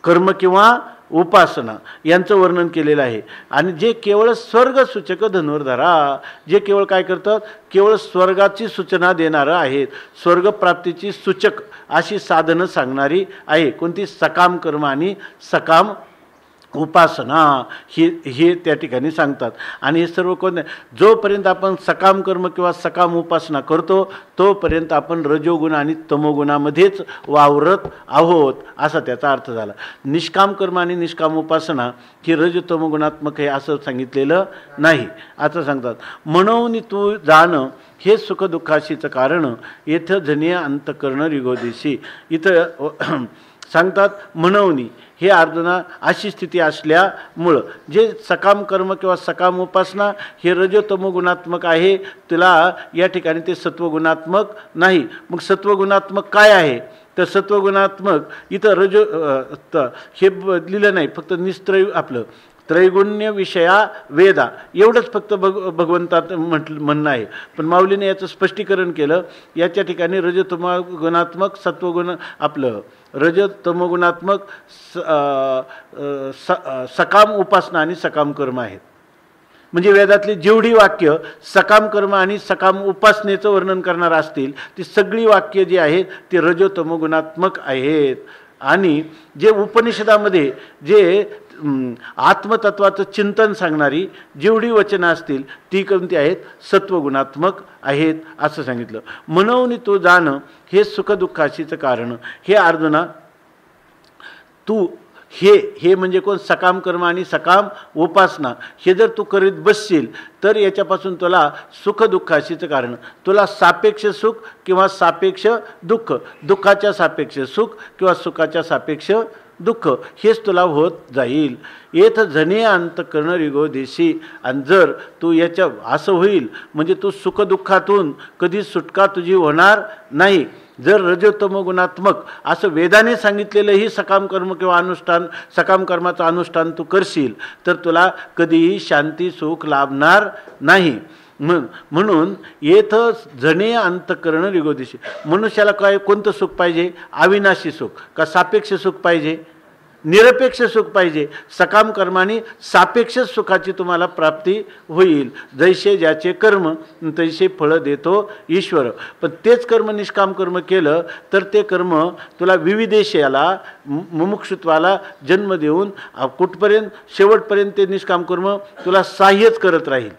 कर्म किंवा उपासना यांचं वर्णन केलेलं आहे. आणि जे केवळ स्वर्गसूचक धनुर्धरा, जे केवळ काय करतात? केवळ स्वर्गाची सूचना देणारं आहेत, स्वर्गप्राप्तीची सूचक अशी साधनं सांगणारी आहे. कोणती? सकाम कर्म आणि सकाम उपासना हे त्या ठिकाणी सांगतात. आणि हे सर्व कोण? जोपर्यंत आपण सकाम कर्म किंवा सकाम उपासना करतो तोपर्यंत आपण रजोगुण आणि तमोगुणामध्येच वावरत आहोत असा त्याचा अर्थ झाला. निष्काम कर्म आणि निष्काम उपासना ही रजतमोगुणात्मक आहे असं सांगितलेलं नाही. असं सांगतात म्हणून तू जाण हे सुखदुःखाशीचं कारण येथं जनीय अंतकरण रिगोदेशी. इथं सांगतात म्हणवनी हे अर्जुना अशी स्थिती असल्यामुळं जे सकाम कर्म किंवा सकाम उपासना हे रजोतमोगुणात्मक आहे, तुला या ठिकाणी ते सत्वगुणात्मक नाही. मग सत्वगुणात्मक काय आहे? तर सत्वगुणात्मक इथं हे लिहिलं नाही, फक्त निस्त्रय आपलं त्रैगुण्य विषया वेदा एवढंच फक्त भगवंतात म्हणणं आहे. पण माऊलीने याचं स्पष्टीकरण केलं. याच्या ठिकाणी रजतमोगुणात्मक सत्वगुण आपलं रजतमोगुणात्मक सकाम उपासना आणि सकाम कर्म आहेत. म्हणजे वेदातली जेवढी वाक्य सकाम कर्म आणि सकाम उपासनेचं वर्णन करणार असतील ती सगळी वाक्य जी आहेत ती रजोतमोगुणात्मक आहेत. आणि जे उपनिषदामध्ये जे आत्मतत्वाचं चिंतन सांगणारी जेवढी वचनं असतील ती कोणती आहेत? सत्वगुणात्मक आहेत असं सांगितलं. म्हणून तू जाण हे सुखदुःखाशीचं कारण. हे अर्जुना तू हे म्हणजे कोण? सकाम कर्म आणि सकाम उपासना हे जर तू करीत बसशील तर याच्यापासून तुला सुखदुःखाशीचं कारण. तुला सापेक्ष सुख किंवा सापेक्ष दुःख, दुःखाच्या सापेक्ष सुख किंवा सुखाच्या सापेक्ष दुःख हेच तुला होत जाईल. येथ जने अंतकरण रिगोदेशी. आणि जर तू याच्या असं होईल म्हणजे तू सुखदुःखातून कधी सुटका तुझी होणार नाही. जर रजोतमोगुणात्मक असं वेदाने सांगितलेलं ही सकाम कर्म किंवा अनुष्ठान सकाम कर्माचं अनुष्ठान तू करशील तर तुला कधीही शांती सुख लाभणार नाही. म्हणून येथ जने अंतकरण रिगोदेशी. मनुष्याला काय कोणतं सुख पाहिजे? अविनाशी सुख का सापेक्ष सुख पाहिजे? निरपेक्ष सुख पाहिजे. सकाम कर्माने सापेक्ष सुखाची तुम्हाला प्राप्ती होईल. जैसे ज्याचे कर्म तैसे फळ देतो ईश्वर. पण तेच कर्म निष्काम कर्म केलं तर ते कर्म तुला विविधेशयाला मुमुक्षुत्वाला जन्म देऊन कुठपर्यंत शेवटपर्यंत ते निष्काम कर्म तुला साह्यच करत राहील.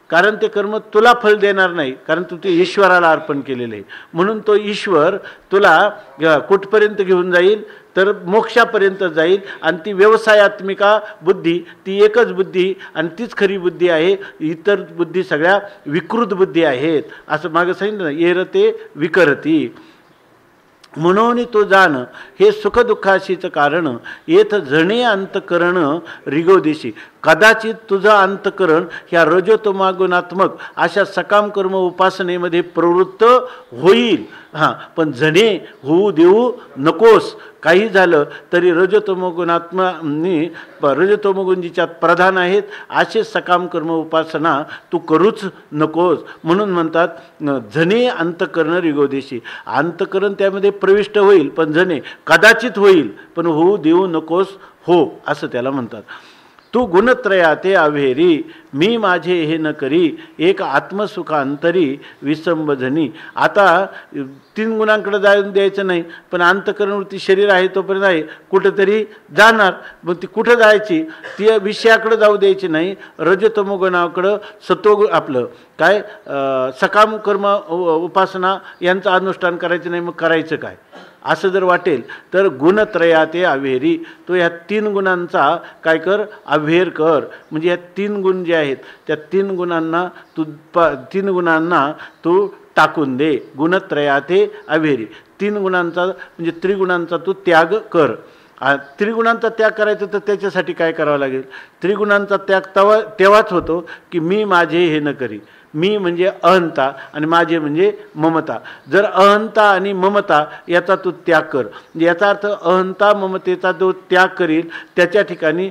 कारण ते कर्म तुला फळ देणार नाही, कारण तू ते ईश्वराला अर्पण केलेलं आहे. म्हणून तो ईश्वर तुला कुठपर्यंत घेऊन जाईल तर मोक्षापर्यंत जाईल. आणि ती व्यवसायात्मिका बुद्धी ती एकच बुद्धी आणि तीच खरी बुद्धी आहे. इतर बुद्धी सगळ्या विकृत बुद्धी आहेत असं मागं सांगितलं ना, येरते विकरती. म्हणून तो जाण हे सुखदुःखाशीचं कारण. येथ जणे अंतकरण रिगोदेशी. कदाचित तुझं अंतकरण ह्या रजोतमोगुणात्मक अशा सकाम कर्म उपासनेमध्ये प्रवृत्त होईल. पण जणे होऊ देऊ नकोस. काही झालं तरी रजोतमोगुणात्मनी रजोतमोगुण जिच्यात प्रधान आहेत असे सकाम कर्म उपासना तू करूच नकोस. म्हणून म्हणतात जने अंतकरण रिगोदेशी. अंतकरण त्यामध्ये प्रविष्ट होईल पण जने कदाचित होईल पण होऊ देऊ नकोस हो असं त्याला म्हणतात. तू गुणत्रया ते अभेरी मी माझे हे न करी एक आत्मसुखांतरी विसंबधनी. आता 3 गुणांकडे जाऊन द्यायचं नाही, पण अंतःकरणवृत्ती शरीर आहे तोपर्यंत आहे, कुठंतरी जाणार. मग ती कुठं जायची? ती विषयाकडे जाऊ द्यायची नाही. रजतमो गुणाकडं सत्व आपलं काय सकाम कर्म उपासना यांचं अनुष्ठान करायचं नाही. मग करायचं काय असं जर वाटेल तर गुणत्रया ते अभेरी. तो ह्या 3 गुणांचा काय कर? अभेर कर. म्हणजे ह्या 3 गुण जे आहेत त्या 3 गुणांना तू 3 गुणांना तू टाकून दे. गुणत्रया ते अभेरी. 3 गुणांचा म्हणजे त्रिगुणांचा तू त्याग कर. त्रिगुणांचा त्याग करायचा तर त्याच्यासाठी काय करावं लागेल? त्रिगुणांचा त्याग तेव्हाच होतो की मी माझे हे न करी. मी म्हणजे अहंता आणि माझे म्हणजे ममता. जर अहंता आणि ममता याचा तू त्याग कर, याचा अर्थ अहंता ममतेचा जो त्याग करील त्याच्या ठिकाणी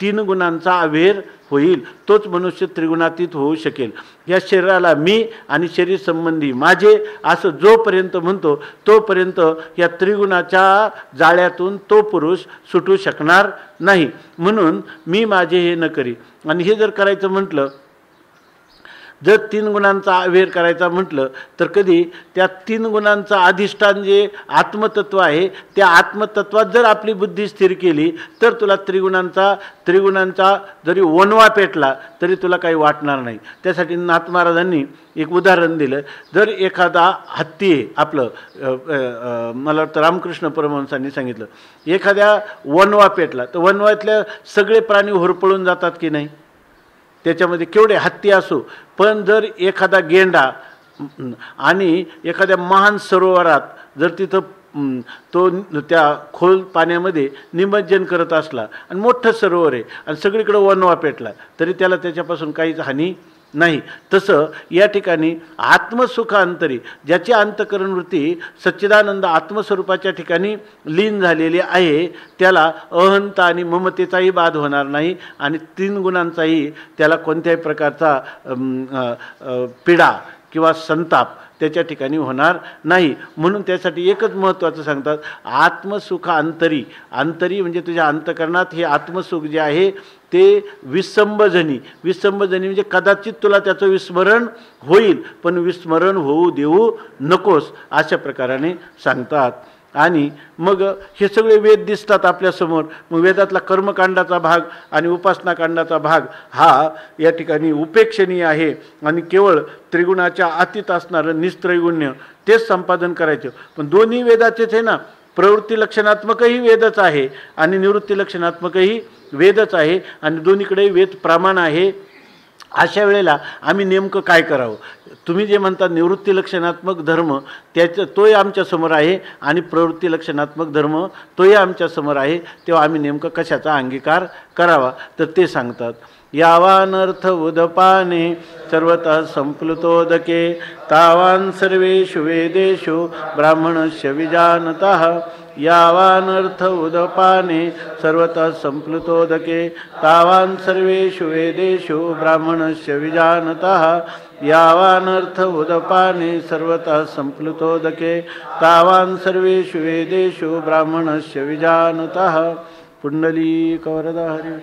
3 गुणांचा अभेर होईल. तोच मनुष्य त्रिगुणातीत होऊ शकेल. या शरीराला मी आणि शरीर संबंधी माझे असं जोपर्यंत म्हणतो तोपर्यंत या त्रिगुणाच्या जाळ्यातून तो पुरुष सुटू शकणार नाही. म्हणून मी माझे हे न करी. आणि हे जर करायचं म्हटलं, जर 3 गुणांचा अभेर करायचा म्हटलं तर कधी त्या 3 गुणांचं अधिष्ठान जे आत्मतत्व आहे त्या आत्मतत्वात जर आपली बुद्धी स्थिर केली तर तुला त्रिगुणांचा जरी वनवा पेटला तरी तुला काही वाटणार नाही. त्यासाठी नाथ महाराजांनी एक उदाहरण दिलं. जर एखादा हत्ती आहे आपलं, मला वाटतं रामकृष्ण परमहंसांनी सांगितलं, एखाद्या वनवा पेटला तर वनवातल्या सगळे प्राणी होरपळून जातात की नाही? त्याच्यामध्ये केवढे हत्ती असो, पण जर एखादा गेंडा आणि एखाद्या महान सरोवरात जर तिथं तो त्या खोल पाण्यामध्ये निमज्जन करत असला आणि मोठं सरोवर आहे आणि सगळीकडे वनवा पेटला तरी त्याला त्याच्यापासून काहीच हानी नाही. तसं या ठिकाणी आत्मसुखांतरी ज्याची अंतःकरण वृत्ती सच्चिदानंद आत्मस्वरूपाच्या ठिकाणी लीन झालेली आहे त्याला अहंता आणि ममतेचाही बाध होणार नाही आणि 3 गुणांचाही त्याला कोणत्याही प्रकारचा पीडा किंवा संताप त्याच्या ठिकाणी होणार नाही. म्हणून त्यासाठी एकच महत्त्वाचं सांगतात, आत्मसुख अंतरी. अंतरी म्हणजे तुझ्या अंतःकरणात हे आत्मसुख जे आहे ते विसंबजनी म्हणजे कदाचित तुला त्याचं विस्मरण होईल पण विस्मरण होऊ देऊ नकोस अशा प्रकाराने सांगतात. आणि मग हे सगळे वेद दिसतात आपल्यासमोर. मग वेदातला कर्मकांडाचा भाग आणि उपासनाकांडाचा भाग हा या ठिकाणी उपेक्षणीय आहे आणि केवळ त्रिगुणाच्या अतीत असणारं निस्त्रैगुण्य तेच संपादन करायचं. पण दोन्ही वेदाचेच आहे ना. प्रवृत्ती लक्षणात्मकही वेदच आहे आणि निवृत्ती लक्षणात्मकही वेदच आहे आणि दोन्हीकडे वेद प्रमाण आहे. अशा वेळेला आम्ही नेमकं काय करावं? तुम्ही जे म्हणता निवृत्ती लक्षणात्मक धर्म त्याचं तोही आमच्यासमोर आहे आणि प्रवृत्ती लक्षणात्मक धर्म तोही आमच्यासमोर आहे. तेव्हा आम्ही नेमकं कशाचा अंगीकार करावा तर ते सांगतात. यावानर्थ उदपाने सर्वतः संप्लुतोदके तावान सर्वेषु वेदेषु ब्राह्मणस्य विजानतः. यावानर्थ उदपाने सर्वतः संप्लुतोदके तावान सर्वेषु वेदेषु ब्राह्मणस्य विजानतः. यावानर्थ उदपाने सर्वतः संप्लुतोदके तावान सर्वेषु वेदेषु ब्राह्मणस्य विजानतः. पुंडलीक वरदा हरि.